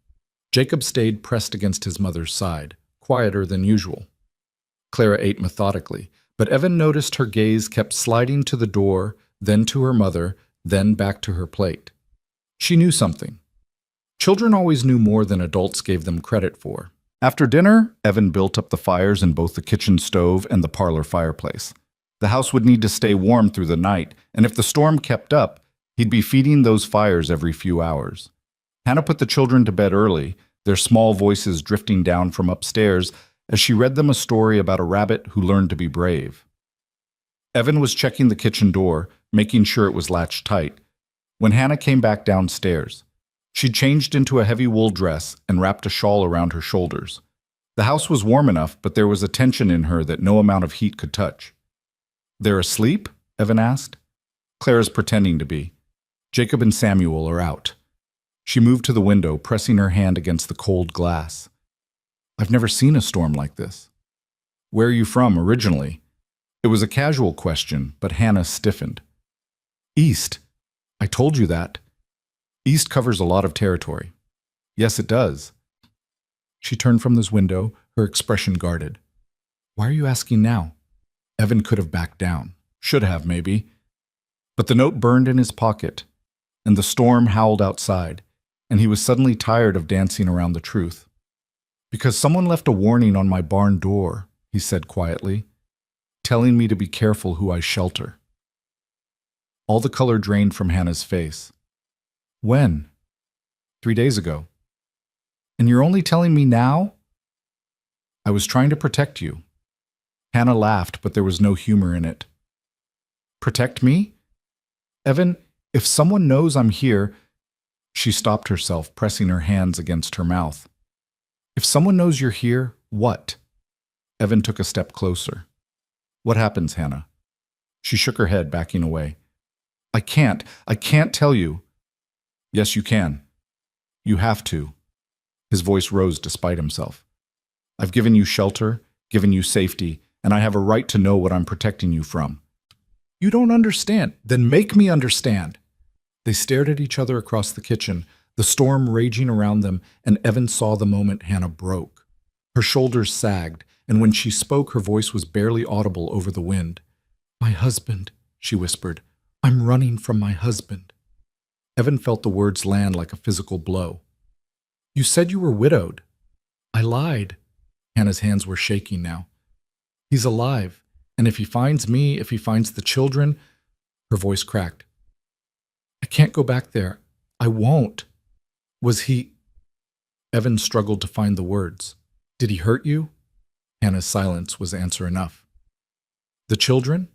Jacob stayed pressed against his mother's side, quieter than usual. Clara ate methodically, but Evan noticed her gaze kept sliding to the door, then to her mother, then back to her plate. She knew something. Children always knew more than adults gave them credit for. After dinner, Evan built up the fires in both the kitchen stove and the parlor fireplace. The house would need to stay warm through the night, and if the storm kept up, he'd be feeding those fires every few hours. Hannah put the children to bed early, their small voices drifting down from upstairs as she read them a story about a rabbit who learned to be brave. Evan was checking the kitchen door, making sure it was latched tight, when Hannah came back downstairs. She'd changed into a heavy wool dress and wrapped a shawl around her shoulders. The house was warm enough, but there was a tension in her that no amount of heat could touch. "They're asleep?" Evan asked. "Clara's pretending to be. Jacob and Samuel are out." She moved to the window, pressing her hand against the cold glass. "I've never seen a storm like this." "Where are you from originally?" It was a casual question, but Hannah stiffened. East. I told you that. East covers a lot of territory. Yes, it does. She turned from this window, her expression guarded. Why are you asking now? Evan could have backed down. Should have, maybe. But the note burned in his pocket, and the storm howled outside, and he was suddenly tired of dancing around the truth. Because someone left a warning on my barn door, he said quietly, telling me to be careful who I shelter. All the color drained from Hannah's face. When? 3 days ago. And you're only telling me now? I was trying to protect you. Hannah laughed, but there was no humor in it. Protect me? Evan, if someone knows I'm here... She stopped herself, pressing her hands against her mouth. If someone knows you're here, what? Evan took a step closer. What happens, Hannah? She shook her head, backing away. I can't tell you. Yes, you can. You have to. His voice rose despite himself. I've given you shelter, given you safety, and I have a right to know what I'm protecting you from. You don't understand. Then make me understand. They stared at each other across the kitchen, the storm raging around them, and Evan saw the moment Hannah broke. Her shoulders sagged, and when she spoke, her voice was barely audible over the wind. My husband, she whispered. I'm running from my husband. Evan felt the words land like a physical blow. You said you were widowed. I lied. Hannah's hands were shaking now. He's alive, and if he finds me, if he finds the children... Her voice cracked. I can't go back there. I won't. Was he... Evan struggled to find the words. Did he hurt you? Hannah's silence was answer enough. The children?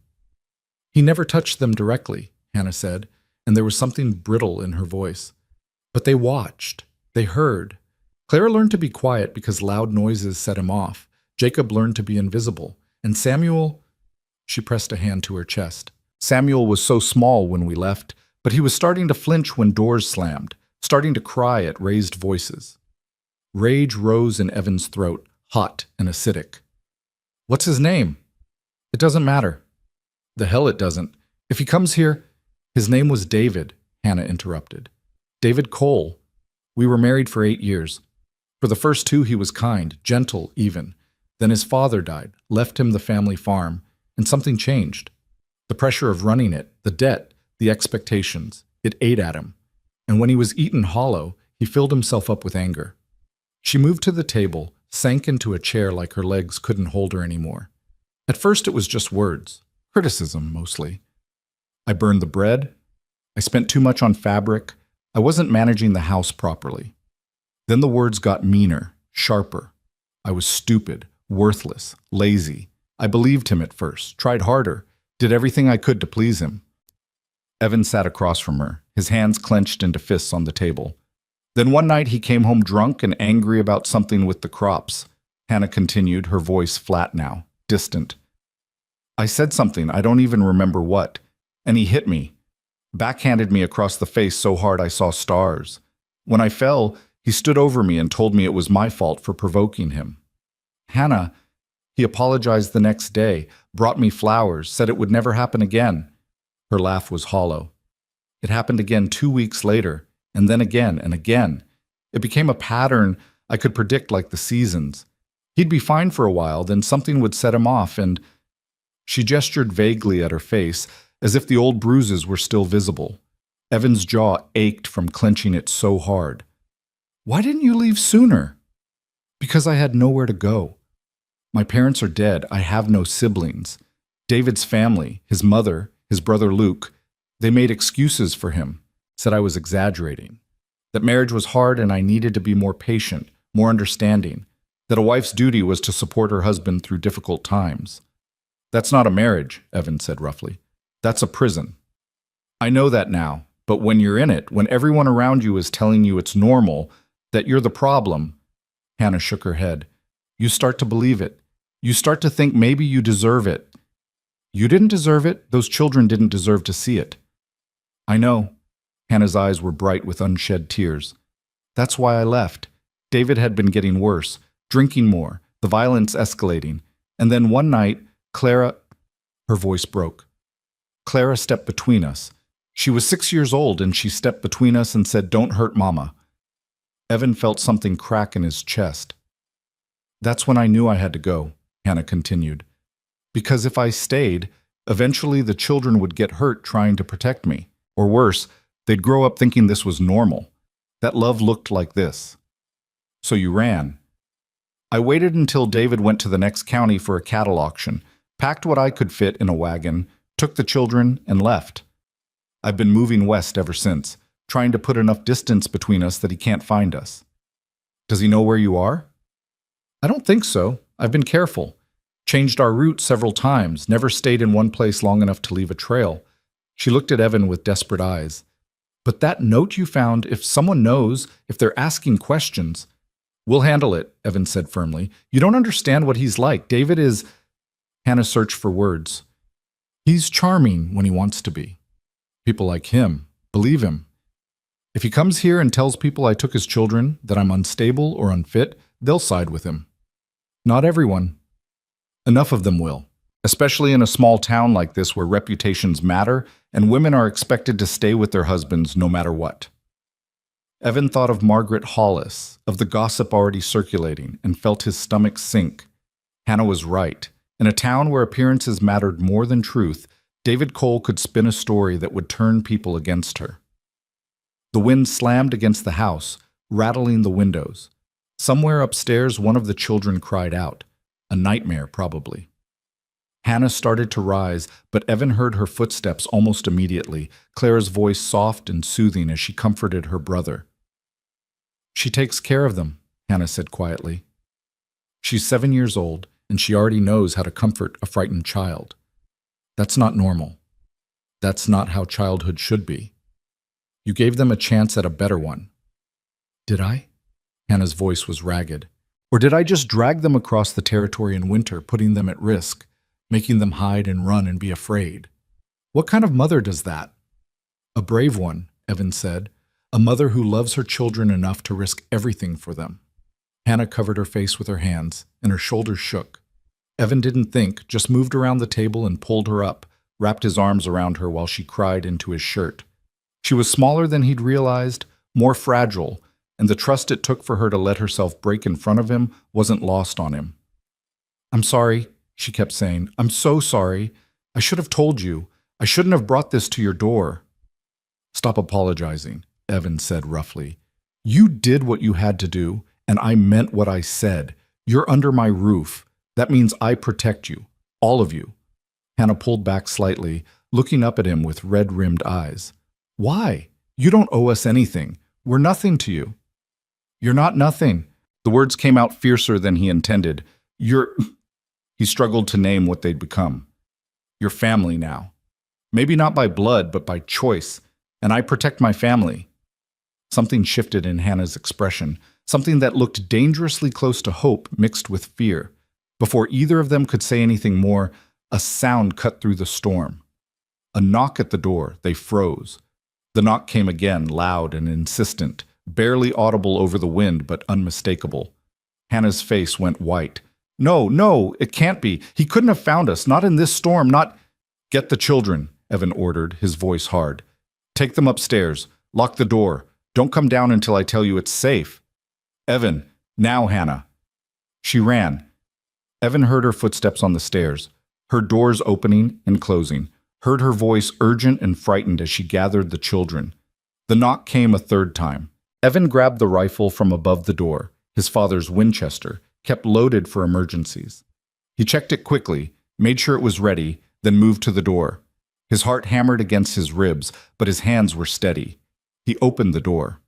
He never touched them directly, Hannah said, and there was something brittle in her voice. But they watched. They heard. Clara learned to be quiet because loud noises set him off. Jacob learned to be invisible. And Samuel... She pressed a hand to her chest. Samuel was so small when we left, but he was starting to flinch when doors slammed, starting to cry at raised voices. Rage rose in Evan's throat, hot and acidic. What's his name? It doesn't matter. The hell it doesn't. If he comes here... His name was David, Hannah interrupted. David Cole. We were married for 8 years. For the first 2, he was kind, gentle even. Then his father died, left him the family farm, and something changed. The pressure of running it, the debt, the expectations, it ate at him. And when he was eaten hollow, he filled himself up with anger. She moved to the table, sank into a chair like her legs couldn't hold her anymore. At first it was just words, criticism mostly. I burned the bread. I spent too much on fabric. I wasn't managing the house properly. Then the words got meaner, sharper. I was stupid, worthless, lazy. I believed him at first, tried harder, did everything I could to please him. Evan sat across from her, his hands clenched into fists on the table. Then one night he came home drunk and angry about something with the crops. Hannah continued, her voice flat now, distant. I said something, I don't even remember what, and he hit me, backhanded me across the face so hard I saw stars. When I fell, he stood over me and told me it was my fault for provoking him. Hannah, he apologized the next day, brought me flowers, said it would never happen again. Her laugh was hollow. It happened again 2 weeks later, and then again and again. It became a pattern I could predict like the seasons. He'd be fine for a while, then something would set him off, and... She gestured vaguely at her face, as if the old bruises were still visible. Evan's jaw ached from clenching it so hard. Why didn't you leave sooner? Because I had nowhere to go. My parents are dead. I have no siblings. David's family, his mother, his brother Luke, they made excuses for him, said I was exaggerating, that marriage was hard and I needed to be more patient, more understanding, that a wife's duty was to support her husband through difficult times. That's not a marriage, Evan said roughly. That's a prison. I know that now, but when you're in it, when everyone around you is telling you it's normal, that you're the problem, Hannah shook her head, you start to believe it. You start to think maybe you deserve it. You didn't deserve it. Those children didn't deserve to see it. I know. Hannah's eyes were bright with unshed tears. That's why I left. David had been getting worse, drinking more, the violence escalating. And then one night, Clara... Her voice broke. Clara stepped between us. She was 6 years old, and she stepped between us and said, "Don't hurt Mama." Evan felt something crack in his chest. "That's when I knew I had to go," Hannah continued. "Because if I stayed, eventually the children would get hurt trying to protect me. Or worse, they'd grow up thinking this was normal. That love looked like this." "So you ran?" "I waited until David went to the next county for a cattle auction, packed what I could fit in a wagon, took the children, and left. I've been moving west ever since, trying to put enough distance between us that he can't find us." "Does he know where you are?" "I don't think so. I've been careful. Changed our route several times, never stayed in one place long enough to leave a trail." She looked at Evan with desperate eyes. "But that note you found, if someone knows, if they're asking questions—" "We'll handle it," Evan said firmly. "You don't understand what he's like. David is—" Hannah searched for words. "He's charming when he wants to be. People like him believe him. If he comes here and tells people I took his children, that I'm unstable or unfit, they'll side with him. Not everyone. Enough of them will, especially in a small town like this where reputations matter and women are expected to stay with their husbands no matter what." Evan thought of Margaret Hollis, of the gossip already circulating, and felt his stomach sink. Hannah was right. In a town where appearances mattered more than truth, David Cole could spin a story that would turn people against her. The wind slammed against the house, rattling the windows. Somewhere upstairs, one of the children cried out. A nightmare, probably. Hannah started to rise, but Evan heard her footsteps almost immediately, Clara's voice soft and soothing as she comforted her brother. "She takes care of them," Hannah said quietly. "She's 7 years old, and she already knows how to comfort a frightened child. That's not normal. That's not how childhood should be. You gave them a chance at a better one." "Did I?" Hannah's voice was ragged. "Or did I just drag them across the territory in winter, putting them at risk, making them hide and run and be afraid? What kind of mother does that?" "A brave one," Evan said. "A mother who loves her children enough to risk everything for them." Hannah covered her face with her hands, and her shoulders shook. Evan didn't think, just moved around the table and pulled her up, wrapped his arms around her while she cried into his shirt. She was smaller than he'd realized, more fragile, and the trust it took for her to let herself break in front of him wasn't lost on him. "I'm sorry," she kept saying. "I'm so sorry. I should have told you. I shouldn't have brought this to your door." "Stop apologizing," Evan said roughly. "You did what you had to do, and I meant what I said. You're under my roof. That means I protect you. All of you." Hannah pulled back slightly, looking up at him with red-rimmed eyes. "Why? You don't owe us anything. We're nothing to you." "You're not nothing." The words came out fiercer than he intended. "You're—" He struggled to name what they'd become. "You're family now. Maybe not by blood, but by choice. And I protect my family." Something shifted in Hannah's expression, something that looked dangerously close to hope mixed with fear. Before either of them could say anything more, a sound cut through the storm. A knock at the door. They froze. The knock came again, loud and insistent, barely audible over the wind, but unmistakable. Hannah's face went white. "No, no, it can't be. He couldn't have found us. Not in this storm, not—" "Get the children," Evan ordered, his voice hard. "Take them upstairs. Lock the door. Don't come down until I tell you it's safe." "Evan, now, Hannah." She ran. Evan heard her footsteps on the stairs, heard doors opening and closing, heard her voice urgent and frightened as she gathered the children. The knock came a third time. Evan grabbed the rifle from above the door, his father's Winchester, kept loaded for emergencies. He checked it quickly, made sure it was ready, then moved to the door. His heart hammered against his ribs, but his hands were steady. He opened the door.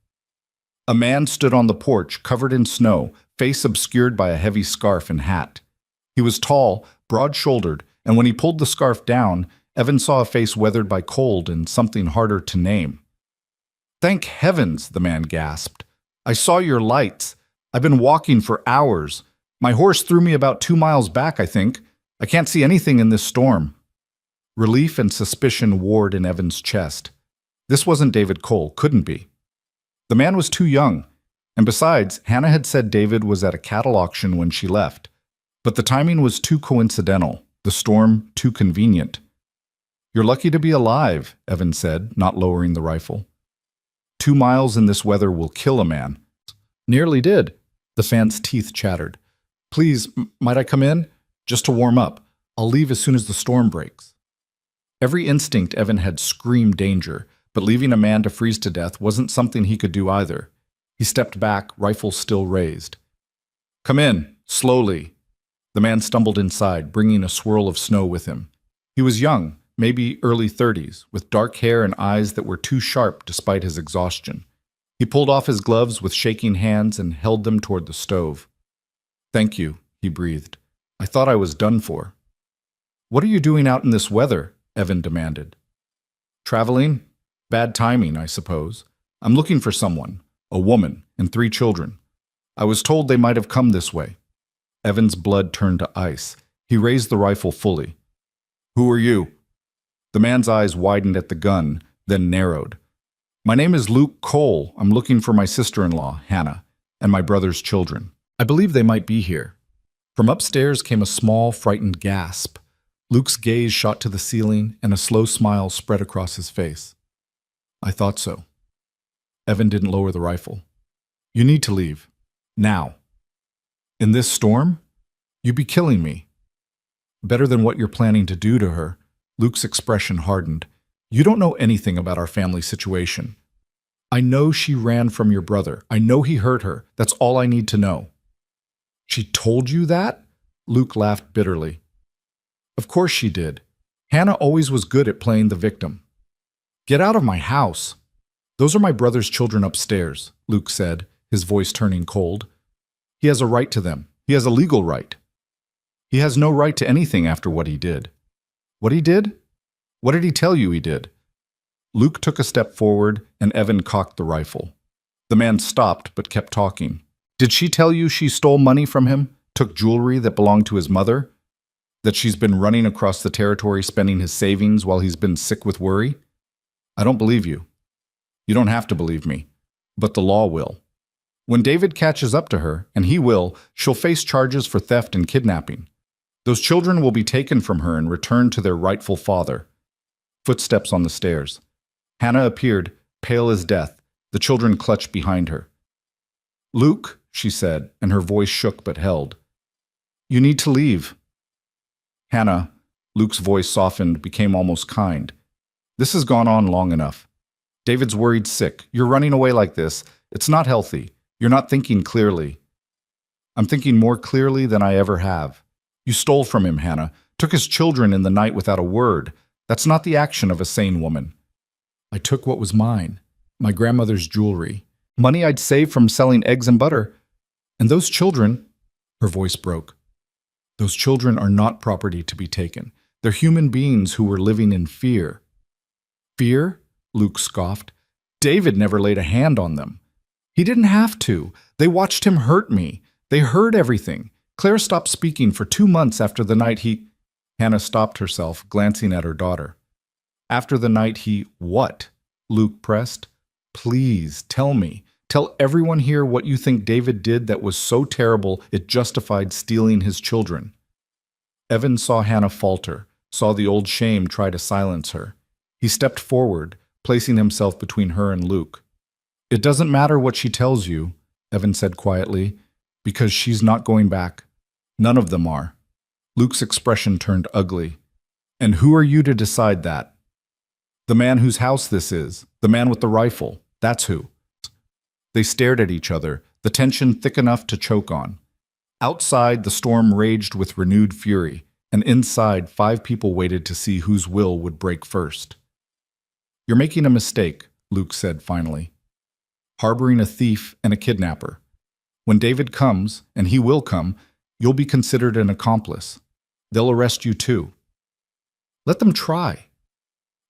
A man stood on the porch, covered in snow, face obscured by a heavy scarf and hat. He was tall, broad-shouldered, and when he pulled the scarf down, Evan saw a face weathered by cold and something harder to name. "Thank heavens," the man gasped. "I saw your lights. I've been walking for hours. My horse threw me about 2 miles back, I think. I can't see anything in this storm." Relief and suspicion warred in Evan's chest. This wasn't David Cole, couldn't be. The man was too young, and besides, Hannah had said David was at a cattle auction when she left. But the timing was too coincidental. The storm too convenient. You're lucky to be alive, Evan said, not lowering the rifle. 2 miles in this weather will kill a man. Nearly did. The fan's teeth chattered. Please, might I come in? Just to warm up. I'll leave as soon as the storm breaks. Every instinct Evan had screamed danger, but leaving a man to freeze to death wasn't something he could do either. He stepped back, rifle still raised. Come in, slowly. The man stumbled inside, bringing a swirl of snow with him. He was young, maybe early 30s, with dark hair and eyes that were too sharp despite his exhaustion. He pulled off his gloves with shaking hands and held them toward the stove. Thank you, he breathed. I thought I was done for. What are you doing out in this weather? Evan demanded. Traveling? Bad timing, I suppose. I'm looking for someone, a woman, and 3 children. I was told they might have come this way. Evan's blood turned to ice. He raised the rifle fully. Who are you? The man's eyes widened at the gun, then narrowed. My name is Luke Cole. I'm looking for my sister-in-law, Hannah, and my brother's children. I believe they might be here. From upstairs came a small, frightened gasp. Luke's gaze shot to the ceiling, and a slow smile spread across his face. I thought so. Evan didn't lower the rifle. You need to leave. Now. In this storm? You'd be killing me. Better than what you're planning to do to her. Luke's expression hardened. You don't know anything about our family situation. I know she ran from your brother. I know he hurt her. That's all I need to know. She told you that? Luke laughed bitterly. Of course she did. Hannah always was good at playing the victim. Get out of my house. Those are my brother's children upstairs, Luke said, his voice turning cold. He has a right to them. He has a legal right. He has no right to anything after what he did. What he did? What did he tell you he did? Luke took a step forward, and Evan cocked the rifle. The man stopped, but kept talking. Did she tell you she stole money from him, took jewelry that belonged to his mother? That she's been running across the territory spending his savings while he's been sick with worry? I don't believe you. You don't have to believe me, but the law will. When David catches up to her, and he will, she'll face charges for theft and kidnapping. Those children will be taken from her and returned to their rightful father. Footsteps on the stairs. Hannah appeared, pale as death. The children clutched behind her. Luke, she said, and her voice shook but held. You need to leave. Hannah, Luke's voice softened, became almost kind. This has gone on long enough. David's worried sick. You're running away like this. It's not healthy. You're not thinking clearly. I'm thinking more clearly than I ever have. You stole from him, Hannah. Took his children in the night without a word. That's not the action of a sane woman. I took what was mine. My grandmother's jewelry. Money I'd saved from selling eggs and butter. And those children, her voice broke. Those children are not property to be taken. They're human beings who were living in fear. Fear? Luke scoffed. David never laid a hand on them. He didn't have to. They watched him hurt me. They heard everything. Claire stopped speaking for 2 months after the night he... Hannah stopped herself, glancing at her daughter. After the night he... What? Luke pressed. Please, tell me. Tell everyone here what you think David did that was so terrible it justified stealing his children. Evan saw Hannah falter, saw the old shame try to silence her. He stepped forward, placing himself between her and Luke. It doesn't matter what she tells you, Evan said quietly, because she's not going back. None of them are. Luke's expression turned ugly. And who are you to decide that? The man whose house this is, the man with the rifle, that's who. They stared at each other, the tension thick enough to choke on. Outside, the storm raged with renewed fury, and inside, 5 people waited to see whose will would break first. You're making a mistake, Luke said finally. Harboring a thief and a kidnapper. When David comes, and he will come, you'll be considered an accomplice. They'll arrest you too. Let them try.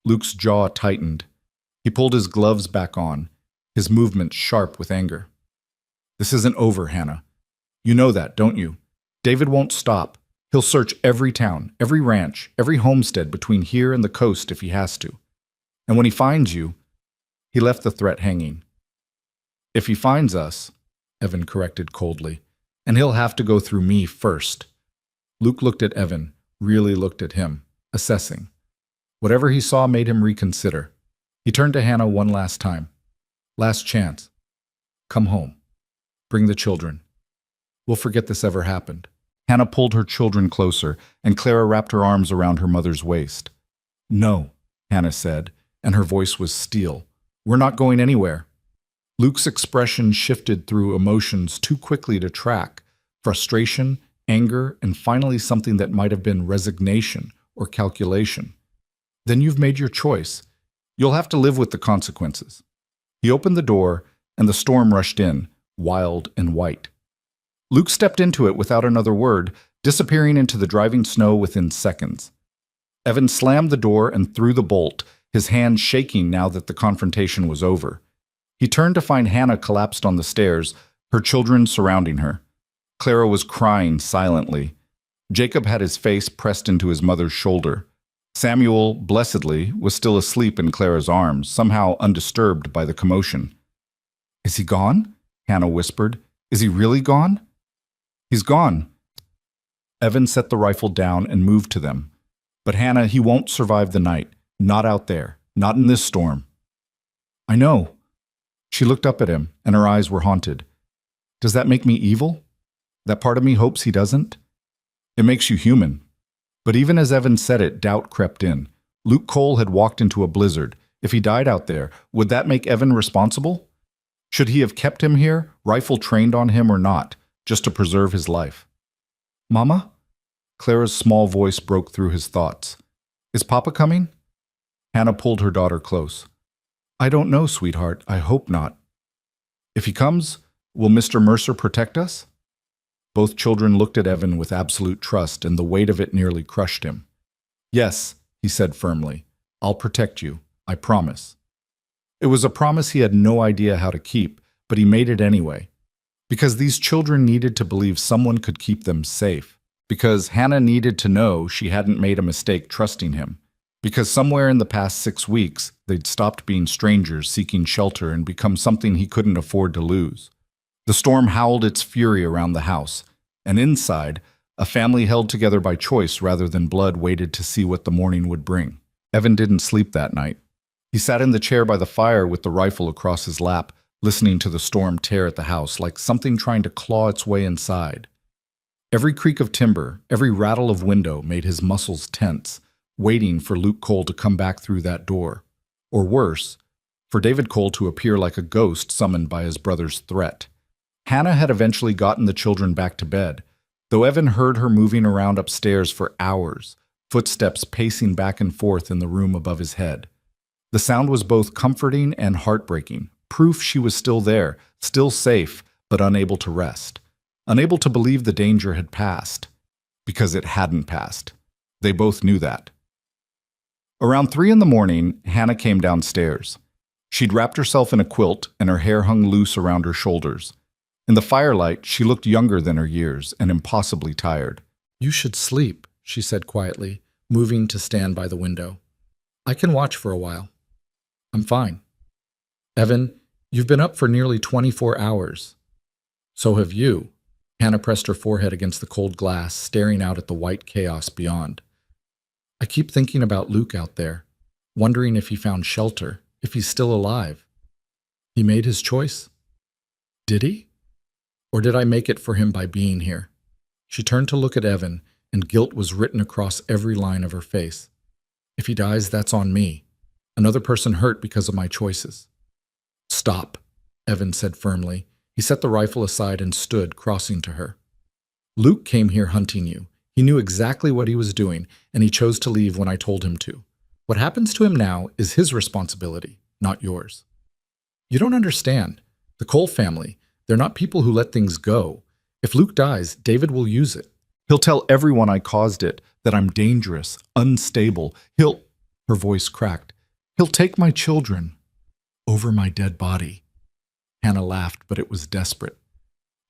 Luke's jaw tightened. He pulled his gloves back on, his movements sharp with anger. This isn't over, Hannah. You know that, don't you? David won't stop. He'll search every town, every ranch, every homestead between here and the coast if he has to. And when he finds you, he left the threat hanging. If he finds us, Evan corrected coldly, and he'll have to go through me first. Luke looked at Evan, really looked at him, assessing. Whatever he saw made him reconsider. He turned to Hannah one last time. Last chance. Come home. Bring the children. We'll forget this ever happened. Hannah pulled her children closer, and Clara wrapped her arms around her mother's waist. No, Hannah said, and her voice was steel. We're not going anywhere. Luke's expression shifted through emotions too quickly to track. Frustration, anger, and finally something that might have been resignation or calculation. Then you've made your choice. You'll have to live with the consequences. He opened the door, and the storm rushed in, wild and white. Luke stepped into it without another word, disappearing into the driving snow within seconds. Evan slammed the door and threw the bolt, his hand shaking now that the confrontation was over. He turned to find Hannah collapsed on the stairs, her children surrounding her. Clara was crying silently. Jacob had his face pressed into his mother's shoulder. Samuel, blessedly, was still asleep in Clara's arms, somehow undisturbed by the commotion. Is he gone? Hannah whispered. Is he really gone? He's gone. Evan set the rifle down and moved to them. But Hannah, he won't survive the night. Not out there. Not in this storm. I know. She looked up at him, and her eyes were haunted. Does that make me evil? That part of me hopes he doesn't? It makes you human. But even as Evan said it, doubt crept in. Luke Cole had walked into a blizzard. If he died out there, would that make Evan responsible? Should he have kept him here, rifle trained on him or not, just to preserve his life? Mama? Clara's small voice broke through his thoughts. Is Papa coming? Hannah pulled her daughter close. I don't know, sweetheart. I hope not. If he comes, will Mr. Mercer protect us? Both children looked at Evan with absolute trust, and the weight of it nearly crushed him. Yes, he said firmly. I'll protect you. I promise. It was a promise he had no idea how to keep, but he made it anyway. Because these children needed to believe someone could keep them safe. Because Hannah needed to know she hadn't made a mistake trusting him. Because somewhere in the past 6 weeks, they'd stopped being strangers seeking shelter and become something he couldn't afford to lose. The storm howled its fury around the house, and inside, a family held together by choice rather than blood waited to see what the morning would bring. Evan didn't sleep that night. He sat in the chair by the fire with the rifle across his lap, listening to the storm tear at the house like something trying to claw its way inside. Every creak of timber, every rattle of window made his muscles tense, waiting for Luke Cole to come back through that door. Or worse, for David Cole to appear like a ghost summoned by his brother's threat. Hannah had eventually gotten the children back to bed, though Evan heard her moving around upstairs for hours, footsteps pacing back and forth in the room above his head. The sound was both comforting and heartbreaking, proof she was still there, still safe, but unable to rest. Unable to believe the danger had passed. Because it hadn't passed. They both knew that. Around 3 a.m, Hannah came downstairs. She'd wrapped herself in a quilt, and her hair hung loose around her shoulders. In the firelight, she looked younger than her years and impossibly tired. You should sleep, she said quietly, moving to stand by the window. I can watch for a while. I'm fine. Evan, you've been up for nearly 24 hours. So have you. Hannah pressed her forehead against the cold glass, staring out at the white chaos beyond. I keep thinking about Luke out there, wondering if he found shelter, if he's still alive. He made his choice? Did he? Or did I make it for him by being here? She turned to look at Evan, and guilt was written across every line of her face. If he dies, that's on me. Another person hurt because of my choices. Stop, Evan said firmly. He set the rifle aside and stood, crossing to her. Luke came here hunting you. He knew exactly what he was doing, and he chose to leave when I told him to. What happens to him now is his responsibility, not yours. You don't understand. The Cole family, they're not people who let things go. If Luke dies, David will use it. He'll tell everyone I caused it, that I'm dangerous, unstable. Her voice cracked. He'll take my children over my dead body. Hannah laughed, but it was desperate.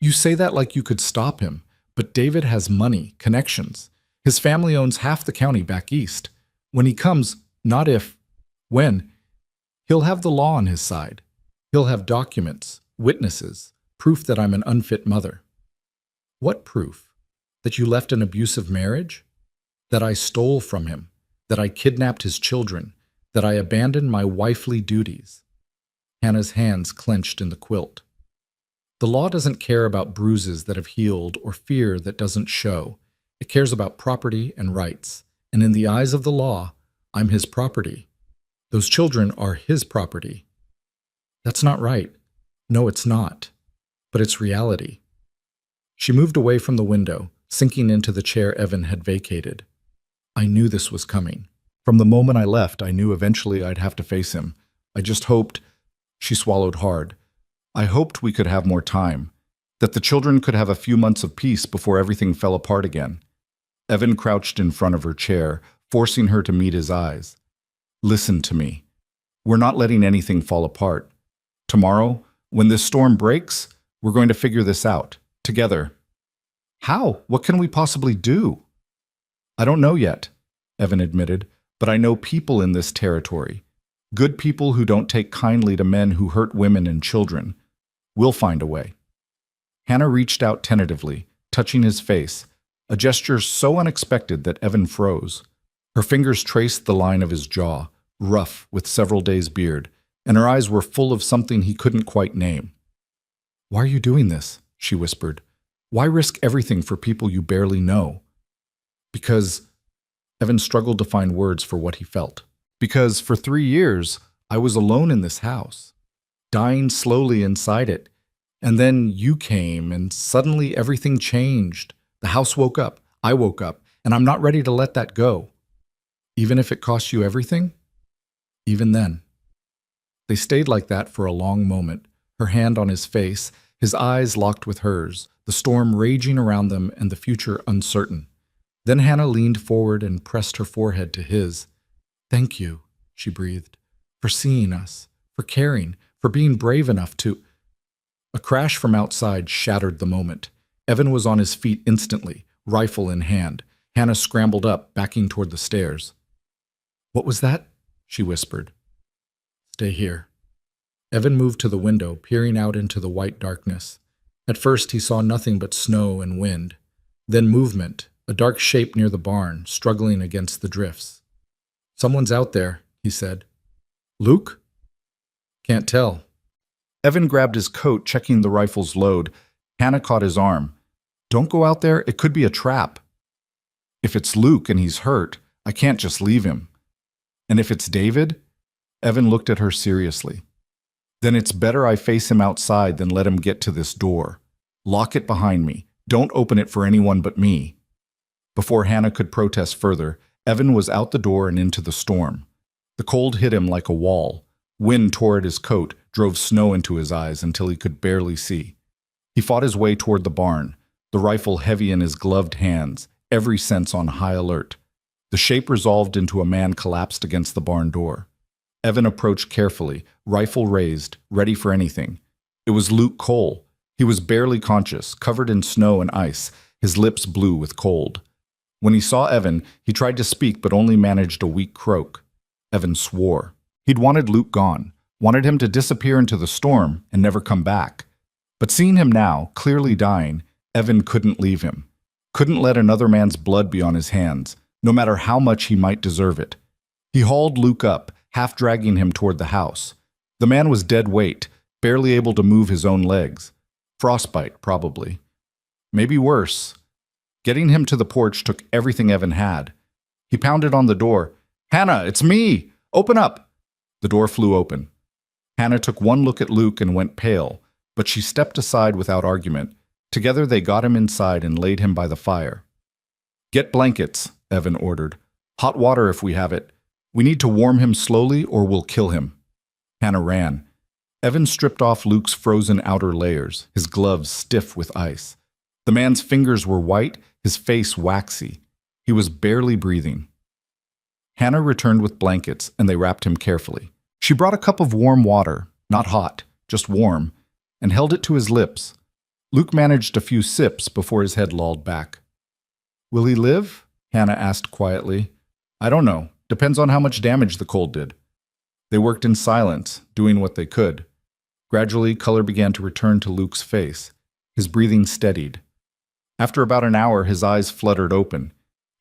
You say that like you could stop him, but David has money, connections. His family owns half the county back east. When he comes, not if, when, he'll have the law on his side. He'll have documents, witnesses, proof that I'm an unfit mother. What proof? That you left an abusive marriage? that I stole from him, that I kidnapped his children, that I abandoned my wifely duties. Hannah's hands clenched in the quilt. The law doesn't care about bruises that have healed or fear that doesn't show. It cares about property and rights. And in the eyes of the law, I'm his property. Those children are his property. That's not right. No, it's not. But it's reality. She moved away from the window, sinking into the chair Evan had vacated. I knew this was coming. From the moment I left, I knew eventually I'd have to face him. I just hoped. She swallowed hard. I hoped we could have more time, that the children could have a few months of peace before everything fell apart again. Evan crouched in front of her chair, forcing her to meet his eyes. Listen to me. We're not letting anything fall apart. Tomorrow, when this storm breaks, we're going to figure this out, together. How? What can we possibly do? I don't know yet, Evan admitted, but I know people in this territory. Good people who don't take kindly to men who hurt women and children. We'll find a way. Hannah reached out tentatively, touching his face, a gesture so unexpected that Evan froze. Her fingers traced the line of his jaw, rough with several days' beard, and her eyes were full of something he couldn't quite name. Why are you doing this? She whispered. Why risk everything for people you barely know? Because Evan struggled to find words for what he felt. Because for 3 years, I was alone in this house, dying slowly inside it. And then you came, and suddenly everything changed. The house woke up, I woke up, and I'm not ready to let that go. Even if it costs you everything? Even then. They stayed like that for a long moment, her hand on his face, his eyes locked with hers, the storm raging around them and the future uncertain. Then Hannah leaned forward and pressed her forehead to his. Thank you, she breathed, for seeing us, for caring, for being brave enough to... A crash from outside shattered the moment. Evan was on his feet instantly, rifle in hand. Hannah scrambled up, backing toward the stairs. What was that? She whispered. Stay here. Evan moved to the window, peering out into the white darkness. At first he saw nothing but snow and wind. Then movement, a dark shape near the barn, struggling against the drifts. Someone's out there, he said. Luke? Can't tell. Evan grabbed his coat, checking the rifle's load. Hannah caught his arm. Don't go out there, it could be a trap. If it's Luke and he's hurt, I can't just leave him. And if it's David? Evan looked at her seriously. Then it's better I face him outside than let him get to this door. Lock it behind me. Don't open it for anyone but me. Before Hannah could protest further, Evan was out the door and into the storm. The cold hit him like a wall. Wind tore at his coat, drove snow into his eyes until he could barely see. He fought his way toward the barn, the rifle heavy in his gloved hands, every sense on high alert. The shape resolved into a man collapsed against the barn door. Evan approached carefully, rifle raised, ready for anything. It was Luke Cole. He was barely conscious, covered in snow and ice, his lips blue with cold. When he saw Evan, he tried to speak but only managed a weak croak. Evan swore. He'd wanted Luke gone, wanted him to disappear into the storm and never come back. But seeing him now, clearly dying, Evan couldn't leave him. Couldn't let another man's blood be on his hands, no matter how much he might deserve it. He hauled Luke up, half dragging him toward the house. The man was dead weight, barely able to move his own legs. Frostbite, probably. Maybe worse. Getting him to the porch took everything Evan had. He pounded on the door. Hannah, it's me! Open up! The door flew open. Hannah took one look at Luke and went pale, but she stepped aside without argument. Together they got him inside and laid him by the fire. Get blankets, Evan ordered. Hot water if we have it. We need to warm him slowly or we'll kill him. Hannah ran. Evan stripped off Luke's frozen outer layers, his gloves stiff with ice. The man's fingers were white, his face waxy. He was barely breathing. Hannah returned with blankets, and they wrapped him carefully. She brought a cup of warm water, not hot, just warm, and held it to his lips. Luke managed a few sips before his head lolled back. Will he live? Hannah asked quietly. I don't know. Depends on how much damage the cold did. They worked in silence, doing what they could. Gradually, color began to return to Luke's face. His breathing steadied. After about an hour, his eyes fluttered open.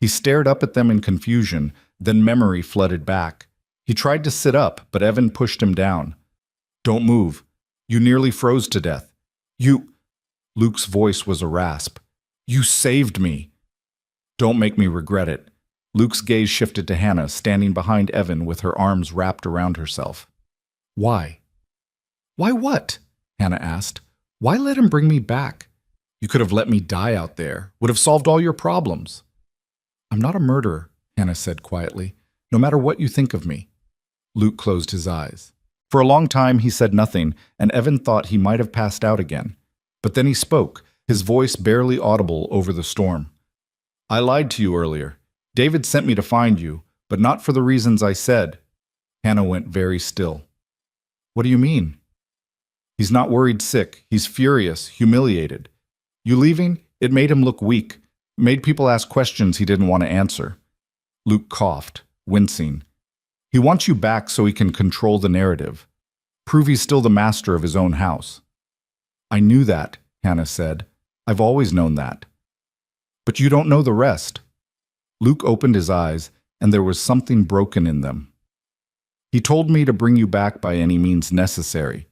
He stared up at them in confusion, then memory flooded back. He tried to sit up, but Evan pushed him down. "Don't move. You nearly froze to death. You—" Luke's voice was a rasp. "You saved me." "Don't make me regret it." Luke's gaze shifted to Hannah, standing behind Evan with her arms wrapped around herself. "Why?" "Why what?" Hannah asked. "Why let him bring me back? You could have let me die out there, would have solved all your problems." "I'm not a murderer," Hannah said quietly, "no matter what you think of me." Luke closed his eyes. For a long time he said nothing, and Evan thought he might have passed out again. But then he spoke, his voice barely audible over the storm. "I lied to you earlier. David sent me to find you, but not for the reasons I said." Hannah went very still. "What do you mean?" "He's not worried sick. He's furious, humiliated. You leaving? It made him look weak, made people ask questions he didn't want to answer." Luke coughed, wincing. "He wants you back so he can control the narrative. Prove he's still the master of his own house." "I knew that," Hannah said. "I've always known that." "But you don't know the rest." Luke opened his eyes, and there was something broken in them. "He told me to bring you back by any means necessary.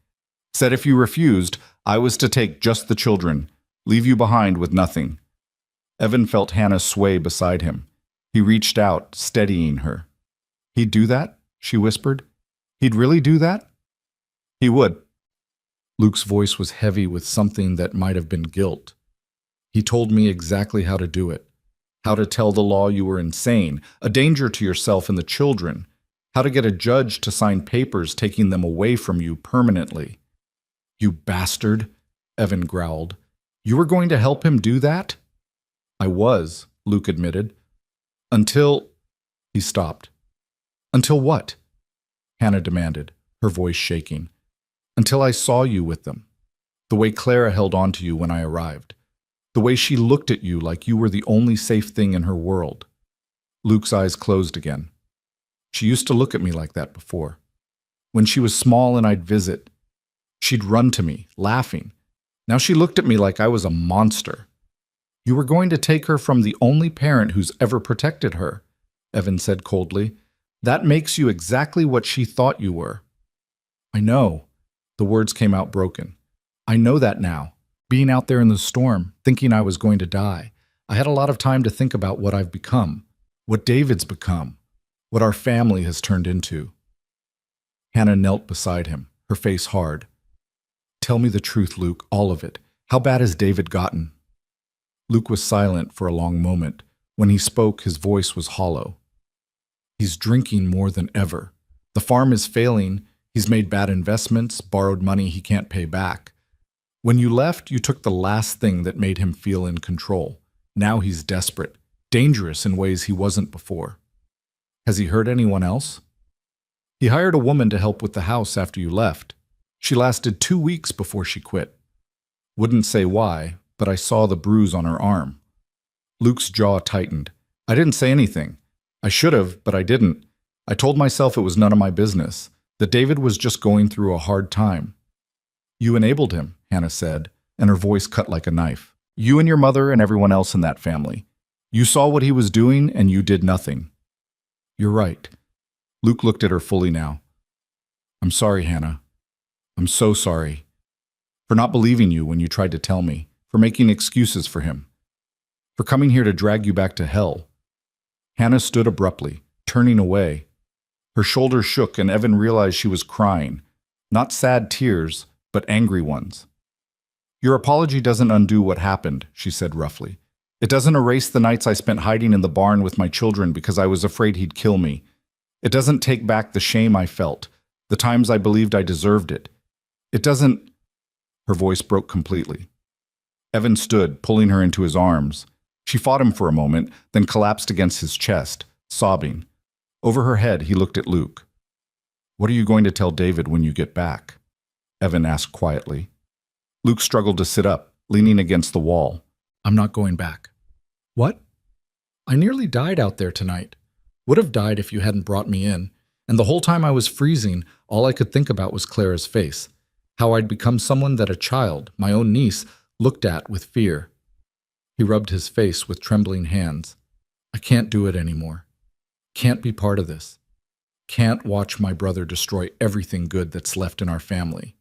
Said if you refused, I was to take just the children, leave you behind with nothing." Evan felt Hannah sway beside him. He reached out, steadying her. "He'd do that?" she whispered. "He'd really do that?" "He would." Luke's voice was heavy with something that might have been guilt. "He told me exactly how to do it. How to tell the law you were insane, a danger to yourself and the children. How to get a judge to sign papers taking them away from you permanently." "You bastard," Evan growled. "You were going to help him do that?" "I was," Luke admitted. "Until—" He stopped. "Until what?" Hannah demanded, her voice shaking. "Until I saw you with them. The way Clara held on to you when I arrived. The way she looked at you like you were the only safe thing in her world." Luke's eyes closed again. "She used to look at me like that before. When she was small and I'd visit, she'd run to me, laughing. Now she looked at me like I was a monster." "You were going to take her from the only parent who's ever protected her," Evan said coldly. "That makes you exactly what she thought you were." "I know." The words came out broken. "I know that now. Being out there in the storm, thinking I was going to die, I had a lot of time to think about what I've become, what David's become, what our family has turned into." Hannah knelt beside him, her face hard. "Tell me the truth, Luke, all of it. How bad has David gotten?" Luke was silent for a long moment. When he spoke, his voice was hollow. "He's drinking more than ever. The farm is failing. He's made bad investments, borrowed money he can't pay back. When you left, you took the last thing that made him feel in control. Now he's desperate, dangerous in ways he wasn't before." "Has he hurt anyone else?" "He hired a woman to help with the house after you left. She lasted 2 weeks before she quit. Wouldn't say why, but I saw the bruise on her arm." Luke's jaw tightened. "I didn't say anything. I should have, but I didn't. I told myself it was none of my business, that David was just going through a hard time." "You enabled him," Hannah said, and her voice cut like a knife. "You and your mother and everyone else in that family. You saw what he was doing, and you did nothing." "You're right." Luke looked at her fully now. "I'm sorry, Hannah. I'm so sorry. For not believing you when you tried to tell me, for making excuses for him, for coming here to drag you back to hell." Hannah stood abruptly, turning away. Her shoulders shook, and Evan realized she was crying. Not sad tears, but angry ones. "Your apology doesn't undo what happened," she said roughly. "It doesn't erase the nights I spent hiding in the barn with my children because I was afraid he'd kill me. It doesn't take back the shame I felt, the times I believed I deserved it. It doesn't—" Her voice broke completely. Evan stood, pulling her into his arms. She fought him for a moment, then collapsed against his chest, sobbing. Over her head, he looked at Luke. "What are you going to tell David when you get back?" Evan asked quietly. Luke struggled to sit up, leaning against the wall. "I'm not going back." "What?" "I nearly died out there tonight. Would have died if you hadn't brought me in. And the whole time I was freezing, all I could think about was Clara's face. How I'd become someone that a child, my own niece, looked at with fear." He rubbed his face with trembling hands. I can't do it anymore. Can't be part of this. Can't watch my brother destroy everything good that's left in our family.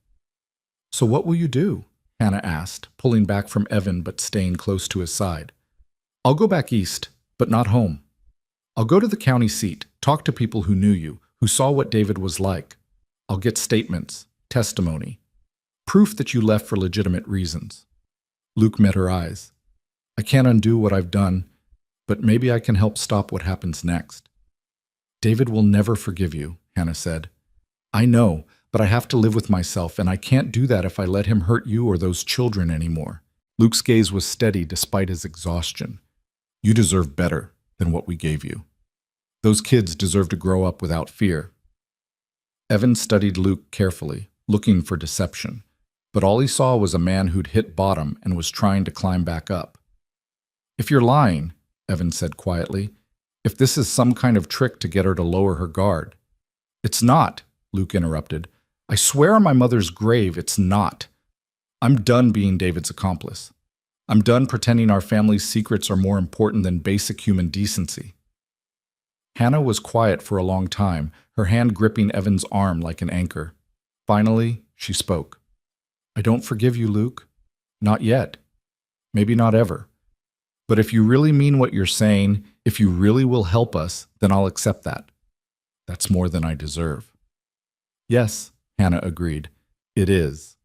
So what will you do? Hannah asked, pulling back from Evan but staying close to his side. I'll go back east, but not home. I'll go to the county seat, talk to people who knew you, who saw what David was like. I'll get statements, testimony, proof that you left for legitimate reasons. Luke met her eyes. I can't undo what I've done, but maybe I can help stop what happens next. David will never forgive you, Hannah said. I know, but I have to live with myself, and I can't do that if I let him hurt you or those children anymore. Luke's gaze was steady despite his exhaustion. You deserve better than what we gave you. Those kids deserve to grow up without fear. Evan studied Luke carefully, looking for deception, but all he saw was a man who'd hit bottom and was trying to climb back up. If you're lying, Evan said quietly, if this is some kind of trick to get her to lower her guard. It's not, Luke interrupted. I swear on my mother's grave, it's not. I'm done being David's accomplice. I'm done pretending our family's secrets are more important than basic human decency. Hannah was quiet for a long time, her hand gripping Evan's arm like an anchor. Finally, she spoke. I don't forgive you, Luke. Not yet. Maybe not ever. But if you really mean what you're saying, if you really will help us, then I'll accept that. That's more than I deserve. Yes, Hannah agreed. It is.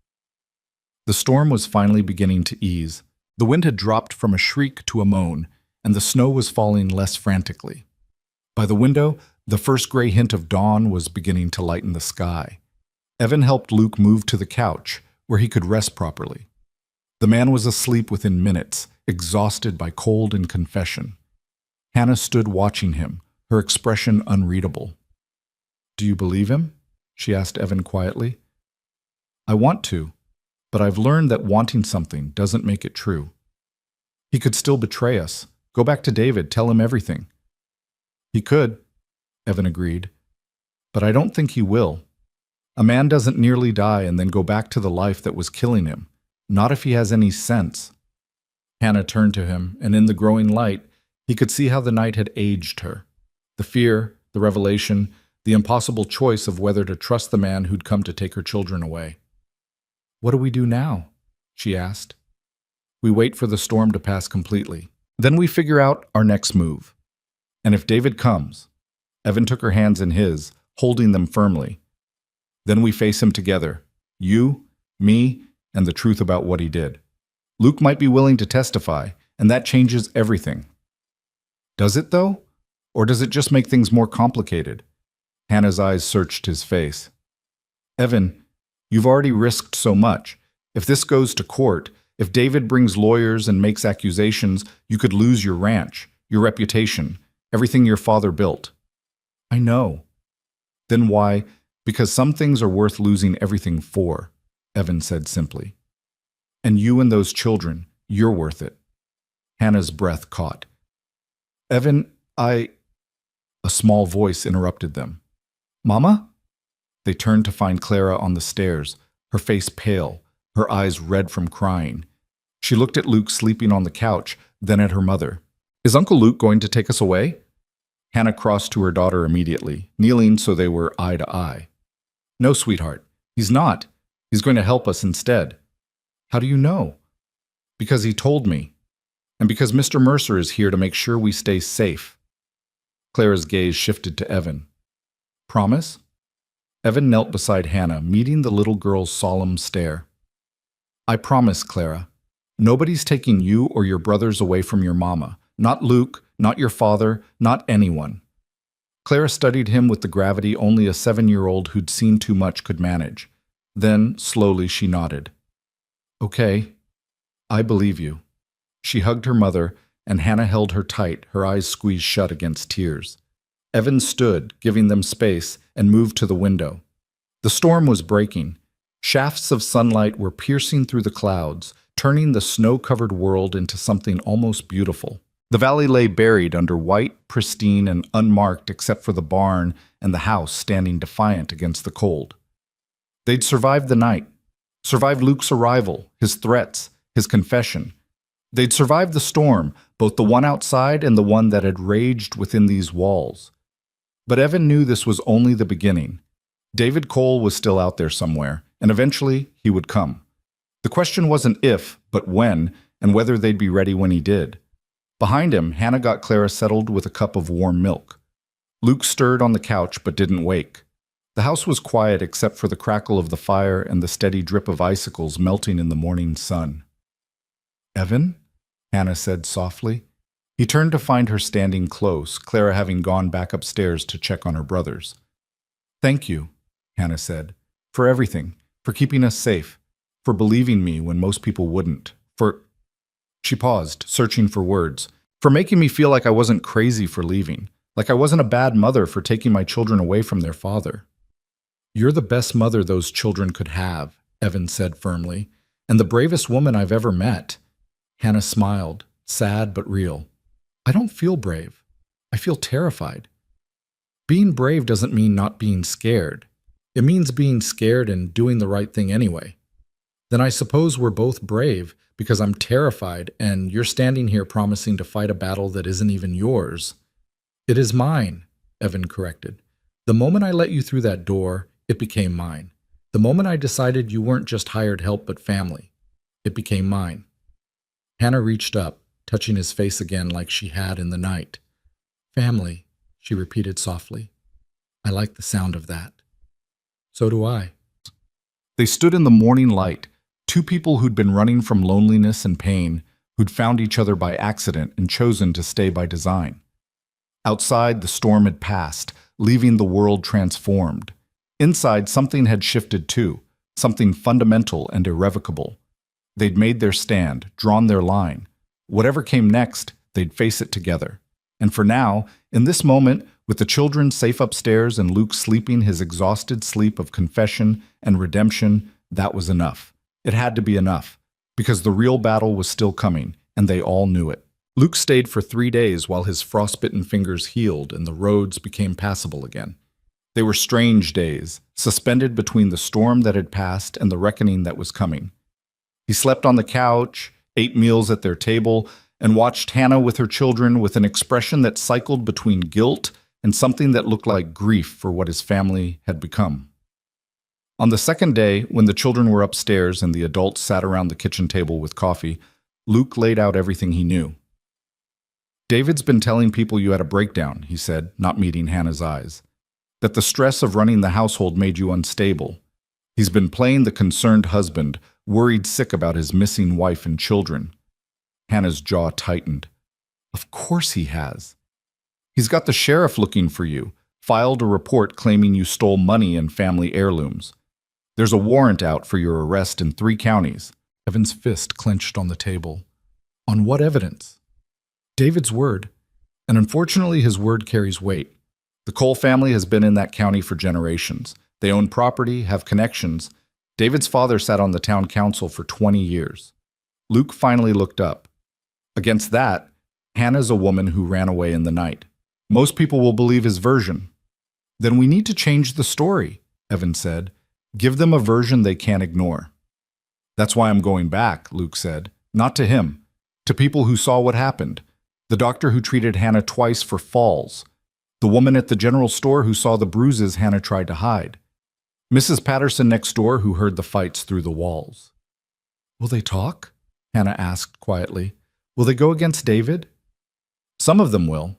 The storm was finally beginning to ease. The wind had dropped from a shriek to a moan, and the snow was falling less frantically. By the window, the first gray hint of dawn was beginning to lighten the sky. Evan helped Luke move to the couch, where he could rest properly. The man was asleep within minutes, exhausted by cold and confession. Hannah stood watching him, her expression unreadable. Do you believe him? She asked Evan quietly. I want to, but I've learned that wanting something doesn't make it true. He could still betray us. Go back to David, tell him everything. He could, Evan agreed, but I don't think he will. A man doesn't nearly die and then go back to the life that was killing him, not if he has any sense. Hannah turned to him, and in the growing light, he could see how the night had aged her. The fear, the revelation, the impossible choice of whether to trust the man who'd come to take her children away. What do we do now? She asked. We wait for the storm to pass completely. Then we figure out our next move. And if David comes, Evan took her hands in his, holding them firmly. Then we face him together, you, me, and the truth about what he did. Luke might be willing to testify, and that changes everything. Does it, though? Or does it just make things more complicated? Hannah's eyes searched his face. Evan, you've already risked so much. If this goes to court, if David brings lawyers and makes accusations, you could lose your ranch, your reputation, everything your father built. I know. Then why? Because some things are worth losing everything for, Evan said simply. And you and those children, you're worth it. Hannah's breath caught. Evan, A small voice interrupted them. Mama? They turned to find Clara on the stairs, her face pale, her eyes red from crying. She looked at Luke sleeping on the couch, then at her mother. Is Uncle Luke going to take us away? Hannah crossed to her daughter immediately, kneeling so they were eye to eye. No, sweetheart, he's not. He's going to help us instead. How do you know? Because he told me. And because Mr. Mercer is here to make sure we stay safe. Clara's gaze shifted to Evan. Promise? Evan knelt beside Hannah, meeting the little girl's solemn stare. I promise, Clara. Nobody's taking you or your brothers away from your mama. Not Luke, not your father, not anyone. Clara studied him with the gravity only a 7-year-old who'd seen too much could manage. Then, slowly, she nodded. Okay, I believe you. She hugged her mother, and Hannah held her tight, her eyes squeezed shut against tears. Evan stood, giving them space, and moved to the window. The storm was breaking. Shafts of sunlight were piercing through the clouds, turning the snow-covered world into something almost beautiful. The valley lay buried under white, pristine, and unmarked except for the barn and the house standing defiant against the cold. They'd survived the night, survived Luke's arrival, his threats, his confession. They'd survived the storm, both the one outside and the one that had raged within these walls. But Evan knew this was only the beginning. David Cole was still out there somewhere, and eventually he would come. The question wasn't if, but when, and whether they'd be ready when he did. Behind him, Hannah got Clara settled with a cup of warm milk. Luke stirred on the couch but didn't wake. The house was quiet except for the crackle of the fire and the steady drip of icicles melting in the morning sun. "Evan?" Hannah said softly. He turned to find her standing close, Clara having gone back upstairs to check on her brothers. "Thank you," Hannah said, "for everything, for keeping us safe, for believing me when most people wouldn't, for—" She paused, searching for words. "For making me feel like I wasn't crazy for leaving, like I wasn't a bad mother for taking my children away from their father." "You're the best mother those children could have," Evan said firmly, "and the bravest woman I've ever met." Hannah smiled, sad but real. "I don't feel brave. I feel terrified. Being brave doesn't mean not being scared. It means being scared and doing the right thing anyway. Then I suppose we're both brave because I'm terrified and you're standing here promising to fight a battle that isn't even yours." "It is mine," Evan corrected. "The moment I let you through that door, it became mine. The moment I decided you weren't just hired help but family, it became mine." Hannah reached up, touching his face again like she had in the night. "Family," she repeated softly. "I like the sound of that." "So do I." They stood in the morning light, two people who'd been running from loneliness and pain, who'd found each other by accident and chosen to stay by design. Outside, the storm had passed, leaving the world transformed. Inside, something had shifted too, something fundamental and irrevocable. They'd made their stand, drawn their line. Whatever came next, they'd face it together. And for now, in this moment, with the children safe upstairs and Luke sleeping his exhausted sleep of confession and redemption, that was enough. It had to be enough, because the real battle was still coming, and they all knew it. Luke stayed for 3 days while his frostbitten fingers healed and the roads became passable again. They were strange days, suspended between the storm that had passed and the reckoning that was coming. He slept on the couch, ate meals at their table, and watched Hannah with her children with an expression that cycled between guilt and something that looked like grief for what his family had become. On the second day, when the children were upstairs and the adults sat around the kitchen table with coffee, Luke laid out everything he knew. "David's been telling people you had a breakdown," he said, not meeting Hannah's eyes. "That the stress of running the household made you unstable. He's been playing the concerned husband, worried sick about his missing wife and children." Hannah's jaw tightened. "Of course he has. He's got the sheriff looking for you, filed a report claiming you stole money and family heirlooms. There's a warrant out for your arrest in 3 counties. Evan's fist clenched on the table. "On what evidence?" "David's word. And unfortunately, his word carries weight. The Cole family has been in that county for generations. They own property, have connections. David's father sat on the town council for 20 years. Luke finally looked up. Against that, Hannah's a woman who ran away in the night. Most people will believe his version. Then we need to change the story, Evan said. Give them a version they can't ignore. That's why I'm going back, Luke said. Not to him. To people who saw what happened. The doctor who treated Hannah twice for falls. The woman at the general store who saw the bruises Hannah tried to hide. Mrs. Patterson next door who heard the fights through the walls. Will they talk? Hannah asked quietly. Will they go against David? Some of them will.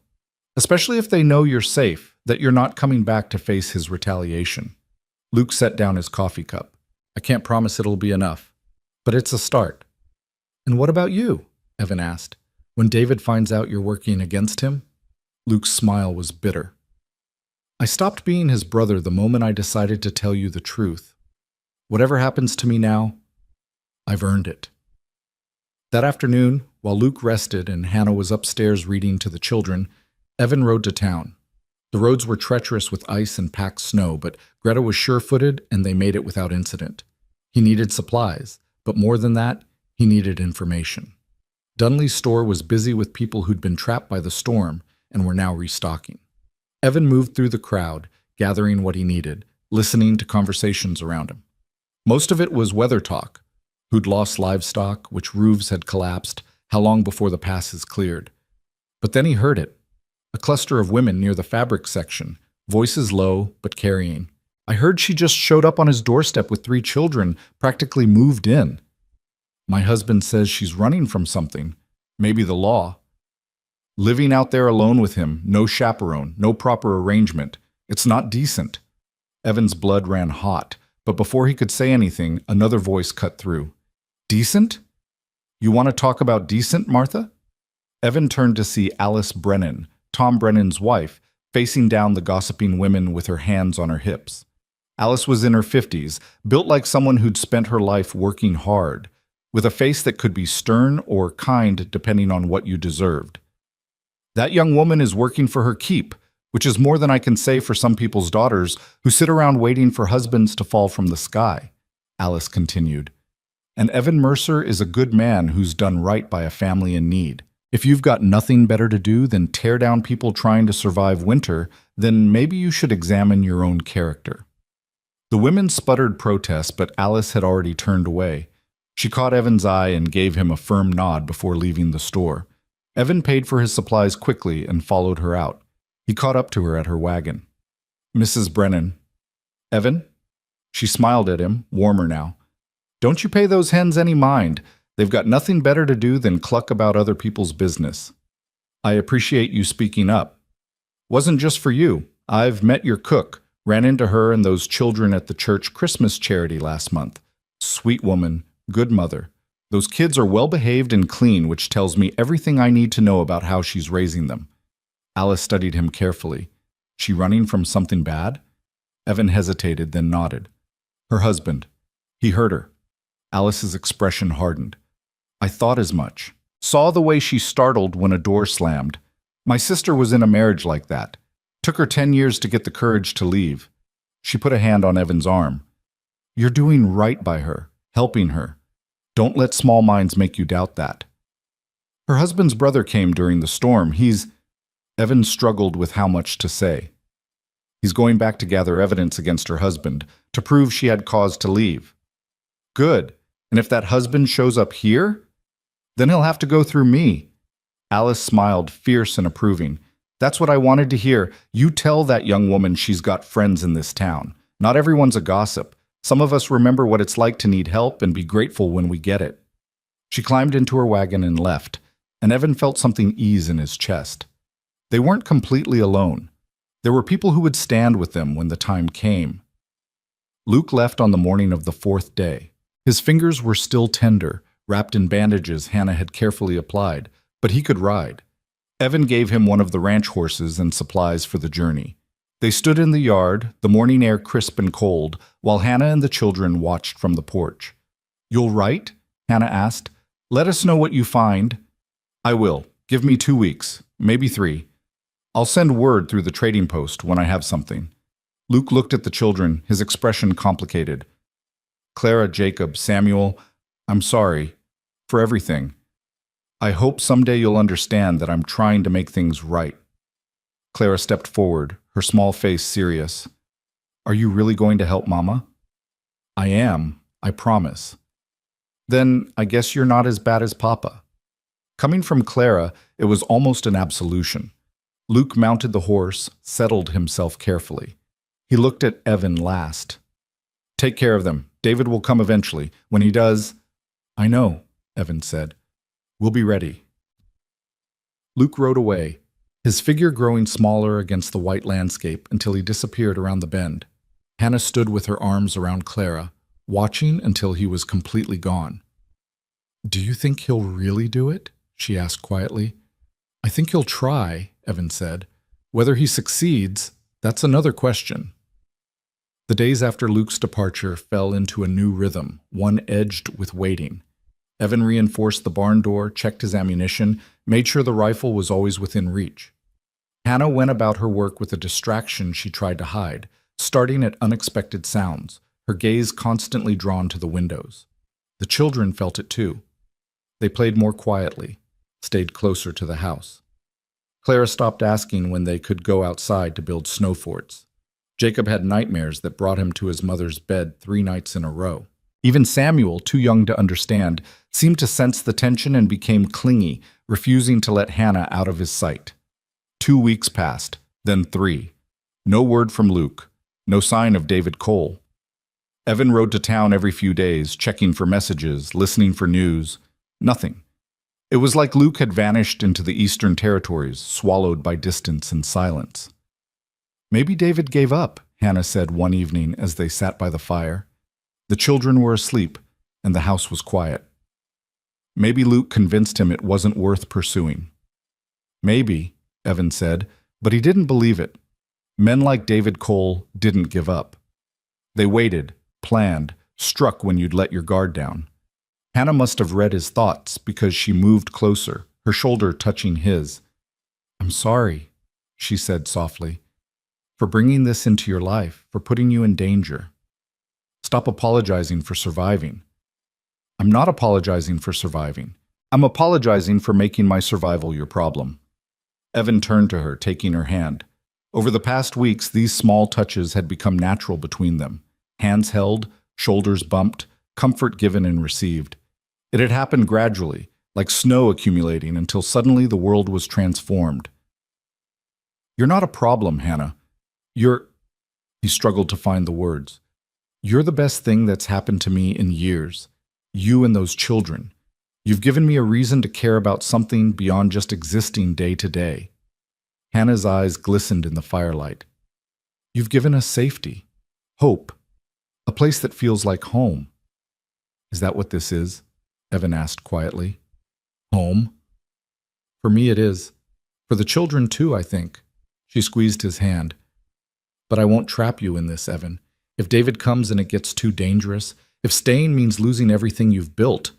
Especially if they know you're safe, that you're not coming back to face his retaliation. Luke set down his coffee cup. I can't promise it'll be enough, but it's a start. And what about you? Evan asked. When David finds out you're working against him? Luke's smile was bitter. I stopped being his brother the moment I decided to tell you the truth. Whatever happens to me now, I've earned it. That afternoon, while Luke rested and Hannah was upstairs reading to the children, Evan rode to town. The roads were treacherous with ice and packed snow, but Greta was sure-footed and they made it without incident. He needed supplies, but more than that, he needed information. Dunley's store was busy with people who'd been trapped by the storm and were now restocking. Evan moved through the crowd, gathering what he needed, listening to conversations around him. Most of it was weather talk, who'd lost livestock, which roofs had collapsed, How long before the pass is cleared? But then he heard it. A cluster of women near the fabric section, voices low but carrying. I heard she just showed up on his doorstep with 3 children, practically moved in. My husband says she's running from something, maybe the law. Living out there alone with him, no chaperone, no proper arrangement. It's not decent. Evan's blood ran hot, but before he could say anything, another voice cut through. Decent? You want to talk about decent, Martha? Evan turned to see Alice Brennan, Tom Brennan's wife, facing down the gossiping women with her hands on her hips. Alice was in her 50s, built like someone who'd spent her life working hard, with a face that could be stern or kind depending on what you deserved. That young woman is working for her keep, which is more than I can say for some people's daughters who sit around waiting for husbands to fall from the sky, Alice continued. And Evan Mercer is a good man who's done right by a family in need. If you've got nothing better to do than tear down people trying to survive winter, then maybe you should examine your own character. The women sputtered protest, but Alice had already turned away. She caught Evan's eye and gave him a firm nod before leaving the store. Evan paid for his supplies quickly and followed her out. He caught up to her at her wagon. Mrs. Brennan. Evan? She smiled at him, warmer now. Don't you pay those hens any mind. They've got nothing better to do than cluck about other people's business. I appreciate you speaking up. Wasn't just for you. I've met your cook, ran into her and those children at the church Christmas charity last month. Sweet woman, good mother. Those kids are well-behaved and clean, which tells me everything I need to know about how she's raising them. Alice studied him carefully. She running from something bad? Evan hesitated, then nodded. Her husband. He heard her. Alice's expression hardened. I thought as much. Saw the way she startled when a door slammed. My sister was in a marriage like that. Took her 10 years to get the courage to leave. She put a hand on Evan's arm. You're doing right by her, helping her. Don't let small minds make you doubt that. Her husband's brother came during the storm. Evan struggled with how much to say. He's going back to gather evidence against her husband, to prove she had cause to leave. Good. And if that husband shows up here, then he'll have to go through me. Alice smiled, fierce and approving. That's what I wanted to hear. You tell that young woman she's got friends in this town. Not everyone's a gossip. Some of us remember what it's like to need help and be grateful when we get it. She climbed into her wagon and left, and Evan felt something ease in his chest. They weren't completely alone. There were people who would stand with them when the time came. Luke left on the morning of the 4th day. His fingers were still tender, wrapped in bandages Hannah had carefully applied, but he could ride. Evan gave him one of the ranch horses and supplies for the journey. They stood in the yard, the morning air crisp and cold, while Hannah and the children watched from the porch. You'll write? Hannah asked. Let us know what you find. I will. Give me 2 weeks, maybe 3. I'll send word through the trading post when I have something. Luke looked at the children, his expression complicated. Clara, Jacob, Samuel, I'm sorry for everything. I hope someday you'll understand that I'm trying to make things right. Clara stepped forward, her small face serious. Are you really going to help Mama? I am, I promise. Then I guess you're not as bad as Papa. Coming from Clara, it was almost an absolution. Luke mounted the horse, settled himself carefully. He looked at Evan last. Take care of them. David will come eventually. When he does, I know, Evan said. We'll be ready. Luke rode away, his figure growing smaller against the white landscape until he disappeared around the bend. Hannah stood with her arms around Clara, watching until he was completely gone. Do you think he'll really do it? She asked quietly. I think he'll try, Evan said. Whether he succeeds, that's another question. The days after Luke's departure fell into a new rhythm, one edged with waiting. Evan reinforced the barn door, checked his ammunition, made sure the rifle was always within reach. Hannah went about her work with a distraction she tried to hide, starting at unexpected sounds, her gaze constantly drawn to the windows. The children felt it too. They played more quietly, stayed closer to the house. Clara stopped asking when they could go outside to build snow forts. Jacob had nightmares that brought him to his mother's bed 3 nights in a row. Even Samuel, too young to understand, seemed to sense the tension and became clingy, refusing to let Hannah out of his sight. 2 weeks passed, then 3. No word from Luke, no sign of David Cole. Evan rode to town every few days, checking for messages, listening for news. Nothing. It was like Luke had vanished into the Eastern Territories, swallowed by distance and silence. Maybe David gave up, Hannah said one evening as they sat by the fire. The children were asleep, and the house was quiet. Maybe Luke convinced him it wasn't worth pursuing. Maybe, Evan said, but he didn't believe it. Men like David Cole didn't give up. They waited, planned, struck when you'd let your guard down. Hannah must have read his thoughts because she moved closer, her shoulder touching his. "I'm sorry," she said softly, "for bringing this into your life, for putting you in danger. Stop apologizing for surviving." "I'm not apologizing for surviving. I'm apologizing for making my survival your problem." Evan turned to her, taking her hand. Over the past weeks, these small touches had become natural between them. Hands held, shoulders bumped, comfort given and received. It had happened gradually, like snow accumulating, until suddenly the world was transformed. "You're not a problem, Hannah. You're—" He struggled to find the words. "You're the best thing that's happened to me in years. You and those children. You've given me a reason to care about something beyond just existing day to day." Hannah's eyes glistened in the firelight. "You've given us safety, hope, a place that feels like home." "Is that what this is?" Evan asked quietly. "Home?" "For me it is. For the children too, I think." She squeezed his hand. "But I won't trap you in this, Evan. If David comes and it gets too dangerous, if staying means losing everything you've built,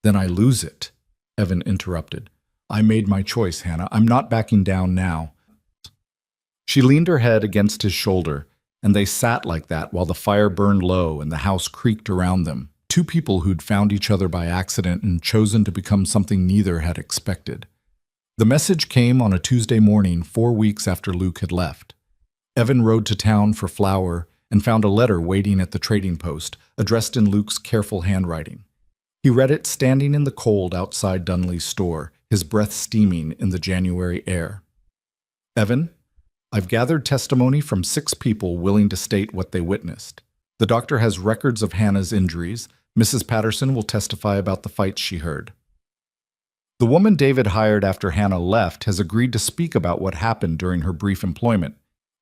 then I lose it," Evan interrupted. "I made my choice, Hannah. I'm not backing down now." She leaned her head against his shoulder, and they sat like that while the fire burned low and the house creaked around them. Two people who'd found each other by accident and chosen to become something neither had expected. The message came on a Tuesday morning 4 weeks after Luke had left. Evan rode to town for flour and found a letter waiting at the trading post, addressed in Luke's careful handwriting. He read it standing in the cold outside Dunley's store, his breath steaming in the January air. "Evan, I've gathered testimony from 6 people willing to state what they witnessed. The doctor has records of Hannah's injuries. Mrs. Patterson will testify about the fights she heard. The woman David hired after Hannah left has agreed to speak about what happened during her brief employment.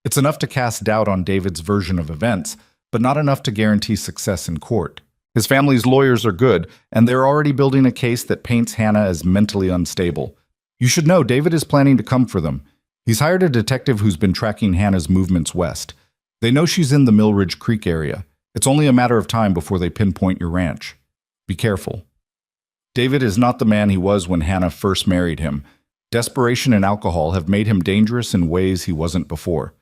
It's enough to cast doubt on David's version of events, but not enough to guarantee success in court. His family's lawyers are good, and they're already building a case that paints Hannah as mentally unstable. You should know David is planning to come for them. He's hired a detective who's been tracking Hannah's movements west. They know she's in the Millridge Creek area. It's only a matter of time before they pinpoint your ranch. Be careful. David is not the man he was when Hannah first married him. Desperation and alcohol have made him dangerous in ways he wasn't before.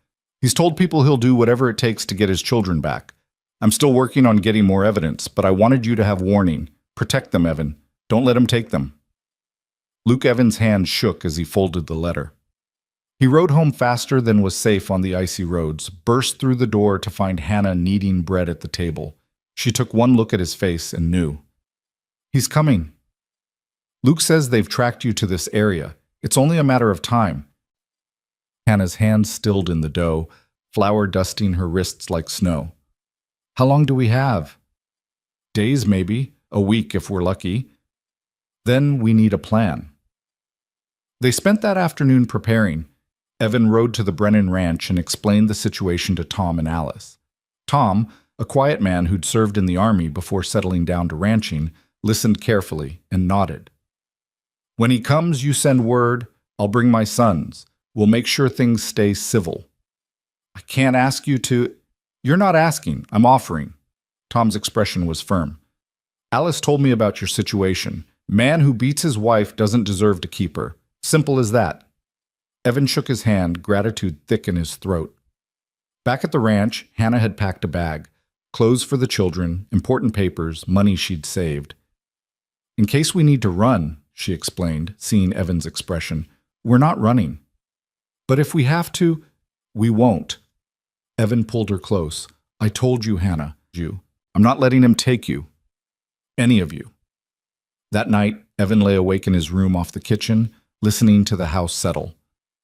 He's told people he'll do whatever it takes to get his children back. I'm still working on getting more evidence, but I wanted you to have warning. Protect them, Evan. Don't let him take them." Luke Evans' hand shook as he folded the letter. He rode home faster than was safe on the icy roads, burst through the door to find Hannah kneading bread at the table. She took one look at his face and knew. "He's coming. Luke says they've tracked you to this area. It's only a matter of time." Hannah's hands stilled in the dough, flour dusting her wrists like snow. "How long do we have?" "Days, maybe. A week if we're lucky. Then we need a plan." They spent that afternoon preparing. Evan rode to the Brennan Ranch and explained the situation to Tom and Alice. Tom, a quiet man who'd served in the army before settling down to ranching, listened carefully and nodded. "When he comes, you send word. I'll bring my sons. We'll make sure things stay civil." "I can't ask you to—" "You're not asking. I'm offering." Tom's expression was firm. "Alice told me about your situation. Man who beats his wife doesn't deserve to keep her. Simple as that." Evan shook his hand, gratitude thick in his throat. Back at the ranch, Hannah had packed a bag. Clothes for the children, important papers, money she'd saved. "In case we need to run," she explained, seeing Evan's expression, "we're not running. But if we have to, we won't." Evan pulled her close. "I told you, Hannah. I'm not letting him take you. Any of you. That night, Evan lay awake in his room off the kitchen, listening to the house settle.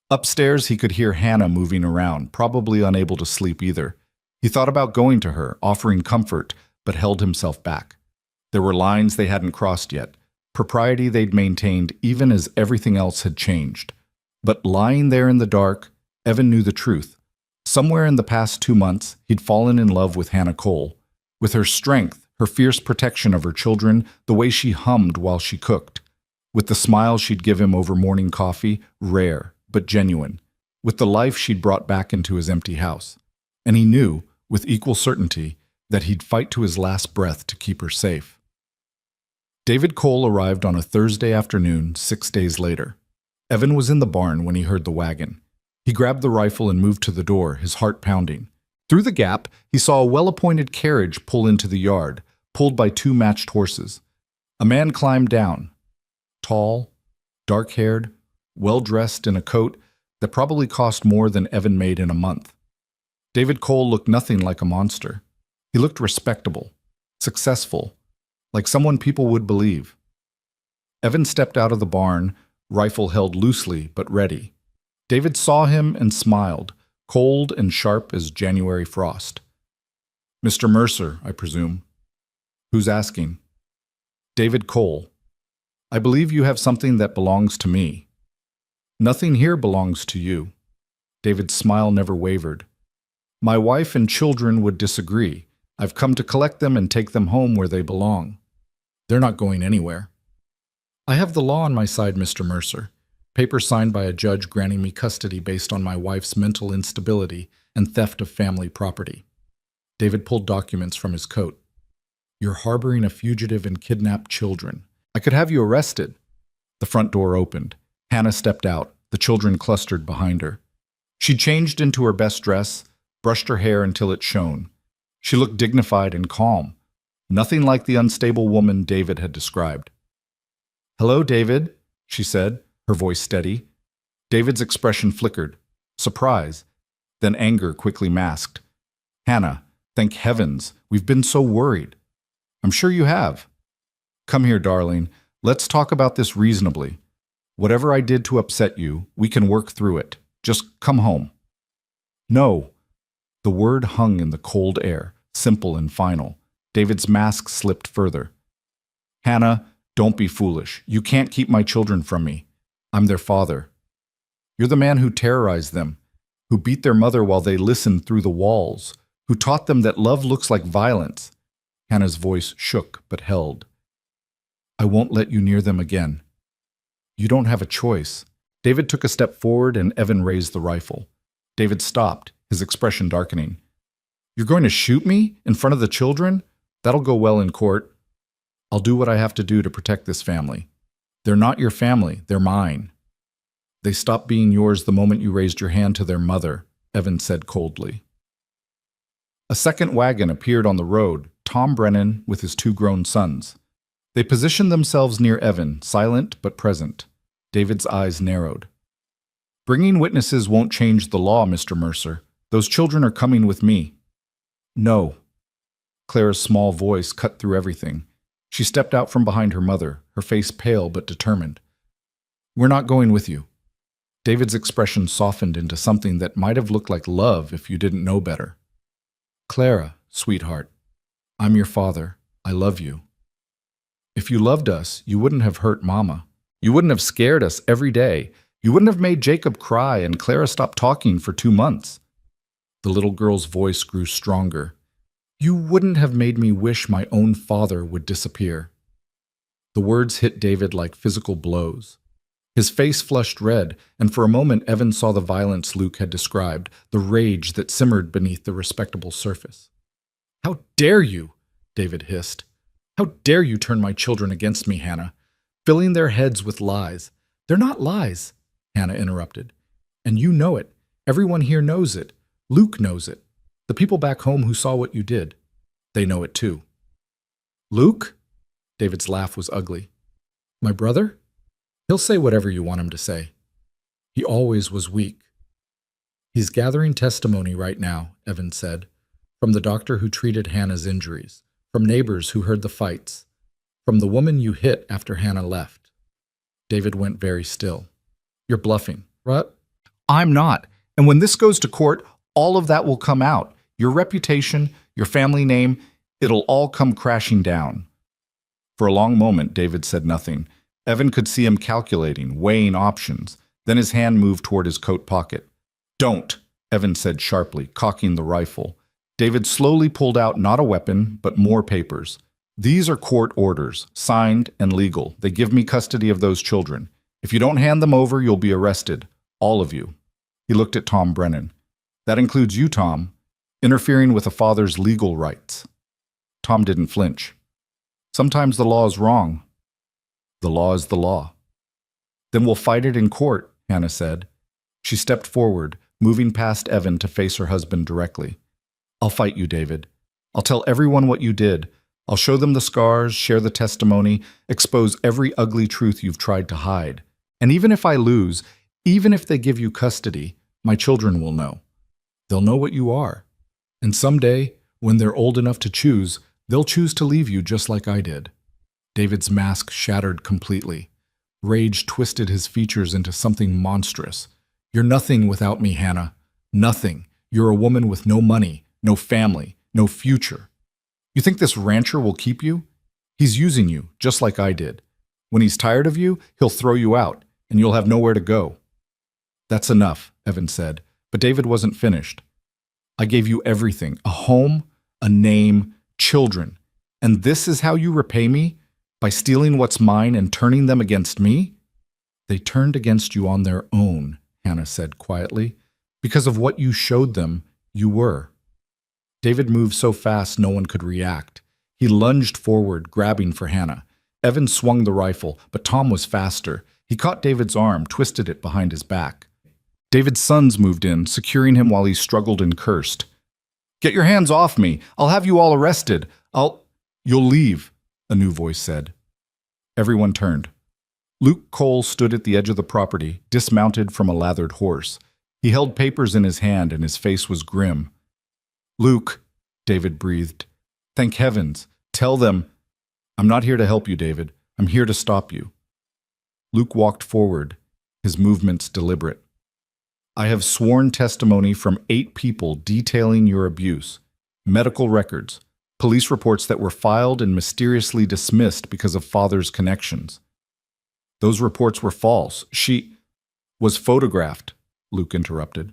Upstairs, he could hear Hannah moving around, probably unable to sleep either. He thought about going to her, offering comfort, but held himself back. There were lines they hadn't crossed yet, propriety they'd maintained even as everything else had changed. But lying there in the dark, Evan knew the truth. Somewhere in the past 2 months, he'd fallen in love with Hannah Cole. With her strength, her fierce protection of her children, the way she hummed while she cooked. With the smile she'd give him over morning coffee, rare, but genuine. With the life she'd brought back into his empty house. And he knew, with equal certainty, that he'd fight to his last breath to keep her safe. David Cole arrived on a Thursday afternoon 6 days later. Evan was in the barn when he heard the wagon. He grabbed the rifle and moved to the door, his heart pounding. Through the gap, he saw a well-appointed carriage pull into the yard, pulled by 2 matched horses. A man climbed down. Tall, dark-haired, well-dressed in a coat that probably cost more than Evan made in a month. David Cole looked nothing like a monster. He looked respectable, successful, like someone people would believe. Evan stepped out of the barn, rifle held loosely but ready. David saw him and smiled, cold and sharp as January frost. "Mr. Mercer, I presume." "Who's asking?" "David Cole. I believe you have something that belongs to me." "Nothing here belongs to you." David's smile never wavered. "My wife and children would disagree. I've come to collect them and take them home where they belong." "They're not going anywhere." "I have the law on my side, Mr. Mercer. Paper signed by a judge granting me custody based on my wife's mental instability and theft of family property." David pulled documents from his coat. "You're harboring a fugitive and kidnapped children. I could have you arrested." The front door opened. Hannah stepped out, the children clustered behind her. She changed into her best dress, brushed her hair until it shone. She looked dignified and calm, nothing like the unstable woman David had described. "Hello, David," she said, her voice steady. David's expression flickered. Surprise, then anger quickly masked. "Hannah, thank heavens, we've been so worried." "I'm sure you have." "Come here, darling. Let's talk about this reasonably. Whatever I did to upset you, we can work through it. Just come home." "No." The word hung in the cold air, simple and final. David's mask slipped further. "Hannah, don't be foolish. You can't keep my children from me. I'm their father. You're the man who terrorized them, who beat their mother while they listened through the walls, who taught them that love looks like violence." Hannah's voice shook but held. "I won't let you near them again." "You don't have a choice." David took a step forward and Evan raised the rifle. David stopped, his expression darkening. "You're going to shoot me in front of the children? That'll go well in court." "I'll do what I have to do to protect this family." "They're not your family, they're mine." "They stopped being yours the moment you raised your hand to their mother," Evan said coldly. A second wagon appeared on the road, Tom Brennan with his 2 grown sons. They positioned themselves near Evan, silent but present. David's eyes narrowed. "Bringing witnesses won't change the law, Mr. Mercer. Those children are coming with me." "No." Clara's small voice cut through everything. She stepped out from behind her mother, her face pale but determined. "We're not going with you." David's expression softened into something that might have looked like love if you didn't know better. "Clara, sweetheart, I'm your father. I love you. If you loved us, you wouldn't have hurt Mama. You wouldn't have scared us every day. You wouldn't have made Jacob cry and Clara stop talking for 2 months. The little girl's voice grew stronger. You wouldn't have made me wish my own father would disappear. The words hit David like physical blows. His face flushed red, and for a moment Evan saw the violence Luke had described, the rage that simmered beneath the respectable surface. "How dare you?" David hissed. "How dare you turn my children against me, Hannah, filling their heads with lies." "They're not lies," Hannah interrupted. "And you know it. Everyone here knows it. Luke knows it. The people back home who saw what you did. They know it too." "Luke?" David's laugh was ugly. "My brother? He'll say whatever you want him to say. He always was weak." "He's gathering testimony right now," Evan said, "from the doctor who treated Hannah's injuries, from neighbors who heard the fights, from the woman you hit after Hannah left. David went very still. You're bluffing, right? I'm not. And when this goes to court, all of that will come out. Your reputation, your family name, it'll all come crashing down. For a long moment, David said nothing. Evan could see him calculating, weighing options. Then his hand moved toward his coat pocket. Don't, Evan said sharply, cocking the rifle. David slowly pulled out not a weapon, but more papers. These are court orders, signed and legal. They give me custody of those children. If you don't hand them over, you'll be arrested. All of you. He looked at Tom Brennan. That includes you, Tom, interfering with a father's legal rights. Tom didn't flinch. Sometimes the law is wrong. The law is the law. Then we'll fight it in court, Hannah said. She stepped forward, moving past Evan to face her husband directly. I'll fight you, David. I'll tell everyone what you did. I'll show them the scars, share the testimony, expose every ugly truth you've tried to hide. And even if I lose, even if they give you custody, my children will know. They'll know what you are. And someday, when they're old enough to choose, they'll choose to leave you just like I did. David's mask shattered completely. Rage twisted his features into something monstrous. You're nothing without me, Hannah. Nothing. You're a woman with no money, no family, no future. You think this rancher will keep you? He's using you, just like I did. When he's tired of you, he'll throw you out, and you'll have nowhere to go. That's enough, Evan said, but David wasn't finished. I gave you everything, a home, a name, children. And this is how you repay me? By stealing what's mine and turning them against me? They turned against you on their own, Hannah said quietly. Because of what you showed them, you were. David moved so fast no one could react. He lunged forward, grabbing for Hannah. Evan swung the rifle, but Tom was faster. He caught David's arm, twisted it behind his back. David's sons moved in, securing him while he struggled and cursed. Get your hands off me. I'll have you all arrested. You'll leave, a new voice said. Everyone turned. Luke Cole stood at the edge of the property, dismounted from a lathered horse. He held papers in his hand and his face was grim. Luke, David breathed. Thank heavens. Tell them. I'm not here to help you, David. I'm here to stop you. Luke walked forward, his movements deliberate. I have sworn testimony from 8 people detailing your abuse. Medical records, police reports that were filed and mysteriously dismissed because of father's connections. Those reports were false. She was photographed, Luke interrupted.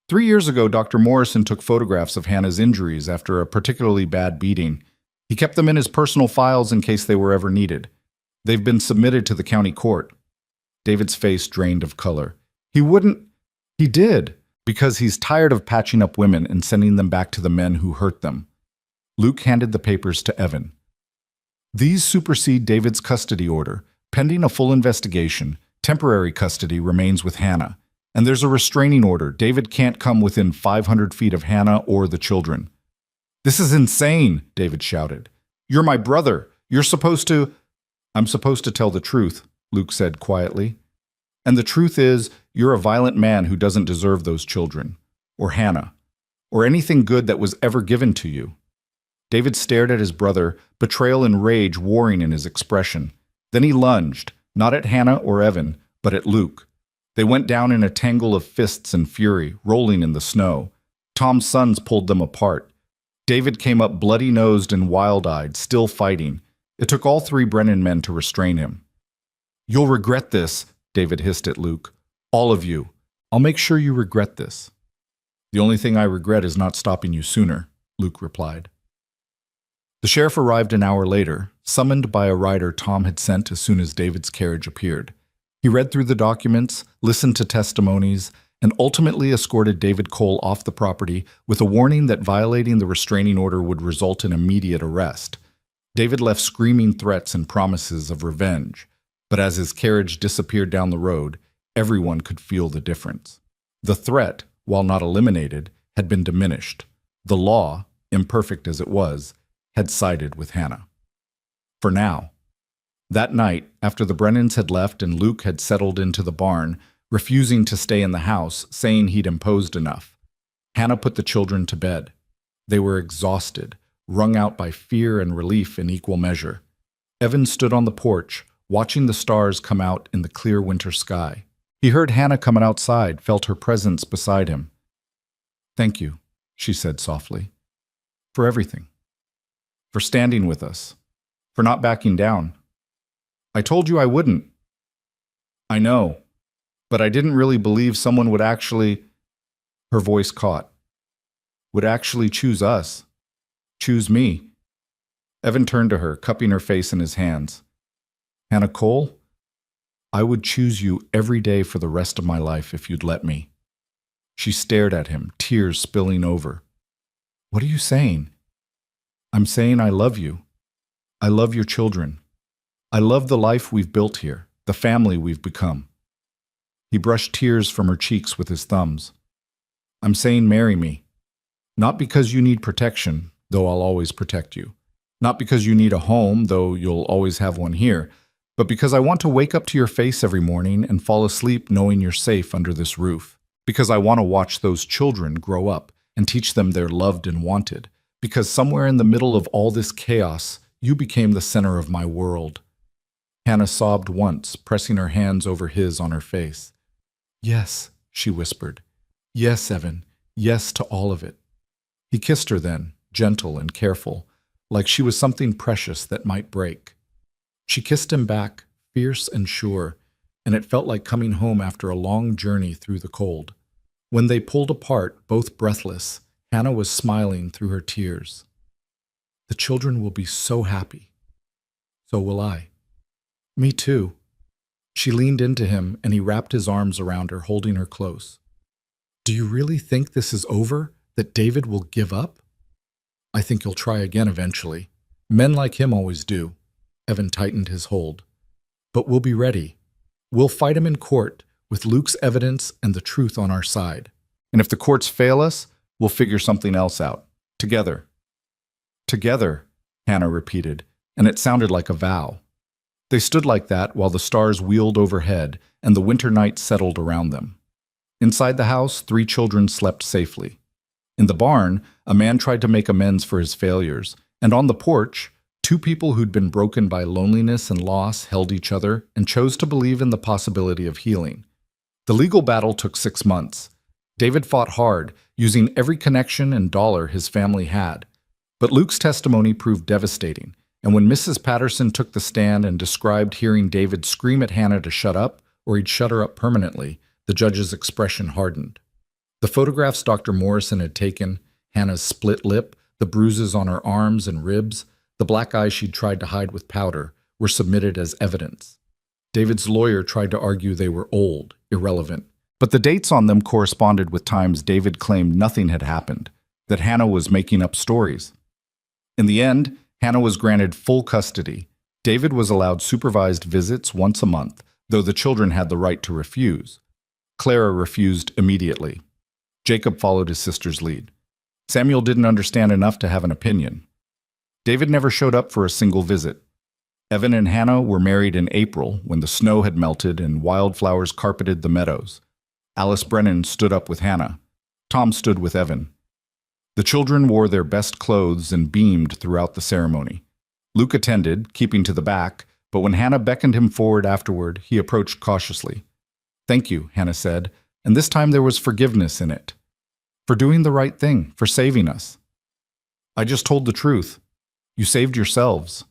3 years ago, Dr. Morrison took photographs of Hannah's injuries after a particularly bad beating. He kept them in his personal files in case they were ever needed. They've been submitted to the county court. David's face drained of color. He did, because he's tired of patching up women and sending them back to the men who hurt them. Luke handed the papers to Evan. These supersede David's custody order. Pending a full investigation, temporary custody remains with Hannah. And there's a restraining order. David can't come within 500 feet of Hannah or the children. This is insane, David shouted. You're my brother. I'm supposed to tell the truth, Luke said quietly. And the truth is, you're a violent man who doesn't deserve those children, or Hannah, or anything good that was ever given to you. David stared at his brother, betrayal and rage warring in his expression. Then he lunged, not at Hannah or Evan, but at Luke. They went down in a tangle of fists and fury, rolling in the snow. Tom's sons pulled them apart. David came up bloody-nosed and wild-eyed, still fighting. It took all 3 Brennan men to restrain him. You'll regret this, David hissed at Luke. All of you. I'll make sure you regret this. The only thing I regret is not stopping you sooner, Luke replied. The sheriff arrived an hour later, summoned by a rider Tom had sent as soon as David's carriage appeared. He read through the documents, listened to testimonies, and ultimately escorted David Cole off the property with a warning that violating the restraining order would result in immediate arrest. David left screaming threats and promises of revenge, but as his carriage disappeared down the road, everyone could feel the difference. The threat, while not eliminated, had been diminished. The law, imperfect as it was, had sided with Hannah. For now. That night, after the Brennans had left and Luke had settled into the barn, refusing to stay in the house, saying he'd imposed enough, Hannah put the children to bed. They were exhausted, wrung out by fear and relief in equal measure. Evan stood on the porch, watching the stars come out in the clear winter sky. He heard Hannah coming outside, felt her presence beside him. "Thank you," she said softly, "for everything. For standing with us. For not backing down. I told you I wouldn't. I know. But I didn't really believe someone would actually—" Her voice caught. "Would actually choose us. Choose me." Evan turned to her, cupping her face in his hands. "Hannah Cole, I would choose you every day for the rest of my life if you'd let me." She stared at him, tears spilling over. "What are you saying?" "I'm saying I love you. I love your children. I love the life we've built here, the family we've become." He brushed tears from her cheeks with his thumbs. "I'm saying marry me. Not because you need protection, though I'll always protect you. Not because you need a home, though you'll always have one here. But because I want to wake up to your face every morning and fall asleep knowing you're safe under this roof. Because I want to watch those children grow up and teach them they're loved and wanted. Because somewhere in the middle of all this chaos, you became the center of my world." Hannah sobbed once, pressing her hands over his on her face. "Yes," she whispered. "Yes, Evan. Yes to all of it." He kissed her then, gentle and careful, like she was something precious that might break. She kissed him back, fierce and sure, and it felt like coming home after a long journey through the cold. When they pulled apart, both breathless, Hannah was smiling through her tears. "The children will be so happy. So will I." "Me too." She leaned into him, and he wrapped his arms around her, holding her close. "Do you really think this is over? That David will give up?" "I think he'll try again eventually. Men like him always do." Evan tightened his hold. "But we'll be ready. We'll fight him in court, with Luke's evidence and the truth on our side. And if the courts fail us, we'll figure something else out. Together." "Together," Hannah repeated, and it sounded like a vow. They stood like that while the stars wheeled overhead and the winter night settled around them. Inside the house, 3 children slept safely. In the barn, a man tried to make amends for his failures, and on the porch, 2 people who'd been broken by loneliness and loss held each other and chose to believe in the possibility of healing. The legal battle took 6 months. David fought hard, using every connection and dollar his family had. But Luke's testimony proved devastating, and when Mrs. Patterson took the stand and described hearing David scream at Hannah to shut up, or he'd shut her up permanently, the judge's expression hardened. The photographs Dr. Morrison had taken, Hannah's split lip, the bruises on her arms and ribs, the black eyes she'd tried to hide with powder, were submitted as evidence. David's lawyer tried to argue they were old, irrelevant, but the dates on them corresponded with times David claimed nothing had happened, that Hannah was making up stories. In the end, Hannah was granted full custody. David was allowed supervised visits once a month, though the children had the right to refuse. Clara refused immediately. Jacob followed his sister's lead. Samuel didn't understand enough to have an opinion. David never showed up for a single visit. Evan and Hannah were married in April when the snow had melted and wildflowers carpeted the meadows. Alice Brennan stood up with Hannah. Tom stood with Evan. The children wore their best clothes and beamed throughout the ceremony. Luke attended, keeping to the back, but when Hannah beckoned him forward afterward, he approached cautiously. "Thank you," Hannah said, and this time there was forgiveness in it. "For doing the right thing, for saving us." "I just told the truth. You saved yourselves."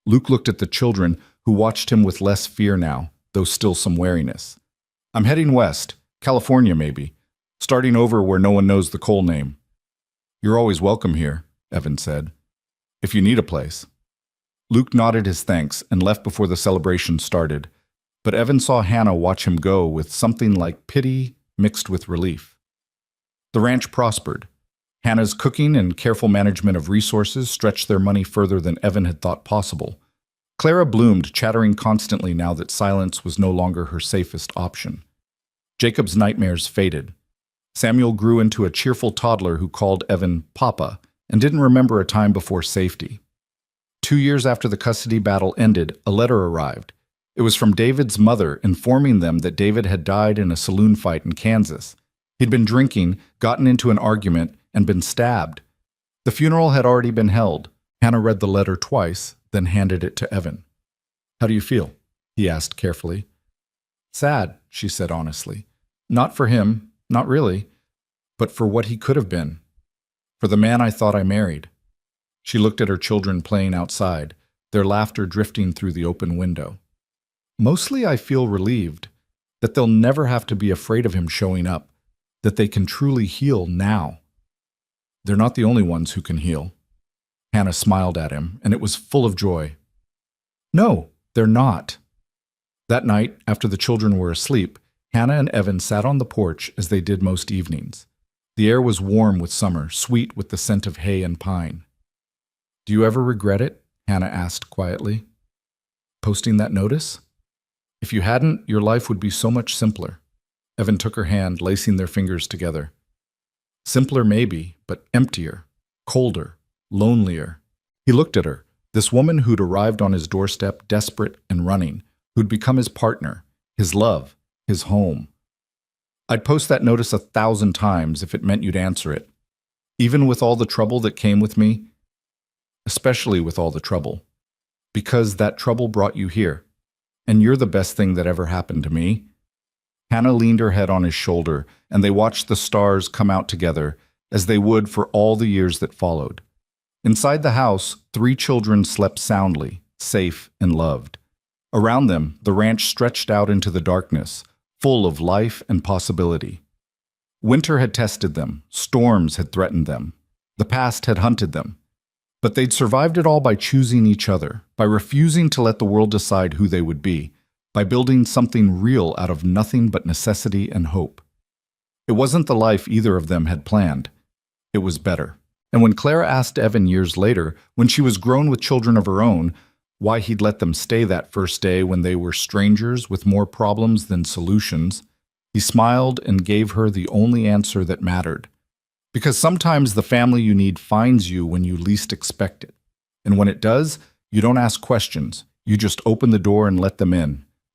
Luke looked at the children, who watched him with less fear now, though still some wariness. "I'm heading west, California maybe, starting over where no one knows the Cole name." "You're always welcome here," Evan said. "If you need a place." Luke nodded his thanks and left before the celebration started, but Evan saw Hannah watch him go with something like pity mixed with relief. The ranch prospered. Hannah's cooking and careful management of resources stretched their money further than Evan had thought possible. Clara bloomed, chattering constantly now that silence was no longer her safest option. Jacob's nightmares faded. Samuel grew into a cheerful toddler who called Evan Papa and didn't remember a time before safety. 2 years after the custody battle ended, a letter arrived. It was from David's mother informing them that David had died in a saloon fight in Kansas. He'd been drinking, gotten into an argument, and been stabbed. The funeral had already been held. Hannah read the letter twice, then handed it to Evan. "How do you feel?" he asked carefully. "Sad," she said honestly. "Not for him, not really, but for what he could have been. For the man I thought I married." She looked at her children playing outside, their laughter drifting through the open window. "Mostly I feel relieved that they'll never have to be afraid of him showing up, that they can truly heal now. They're not the only ones who can heal." Hannah smiled at him, and it was full of joy. "No, they're not." That night, after the children were asleep, Hannah and Evan sat on the porch as they did most evenings. The air was warm with summer, sweet with the scent of hay and pine. "Do you ever regret it?" Hannah asked quietly. "Posting that notice? If you hadn't, your life would be so much simpler." Evan took her hand, lacing their fingers together. "Simpler maybe, but emptier, colder, lonelier." He looked at her, this woman who'd arrived on his doorstep desperate and running, who'd become his partner, his love, his home. "I'd post that notice 1,000 times if it meant you'd answer it. Even with all the trouble that came with me, especially with all the trouble. Because that trouble brought you here. And you're the best thing that ever happened to me." Hannah leaned her head on his shoulder, and they watched the stars come out together, as they would for all the years that followed. Inside the house, 3 children slept soundly, safe and loved. Around them, the ranch stretched out into the darkness, full of life and possibility. Winter had tested them, storms had threatened them, the past had hunted them. But they'd survived it all by choosing each other, by refusing to let the world decide who they would be, by building something real out of nothing but necessity and hope. It wasn't the life either of them had planned. It was better. And when Clara asked Evan years later, when she was grown with children of her own, why he'd let them stay that first day when they were strangers with more problems than solutions, he smiled and gave her the only answer that mattered. Because sometimes the family you need finds you when you least expect it. And when it does, you don't ask questions. You just open the door and let them in.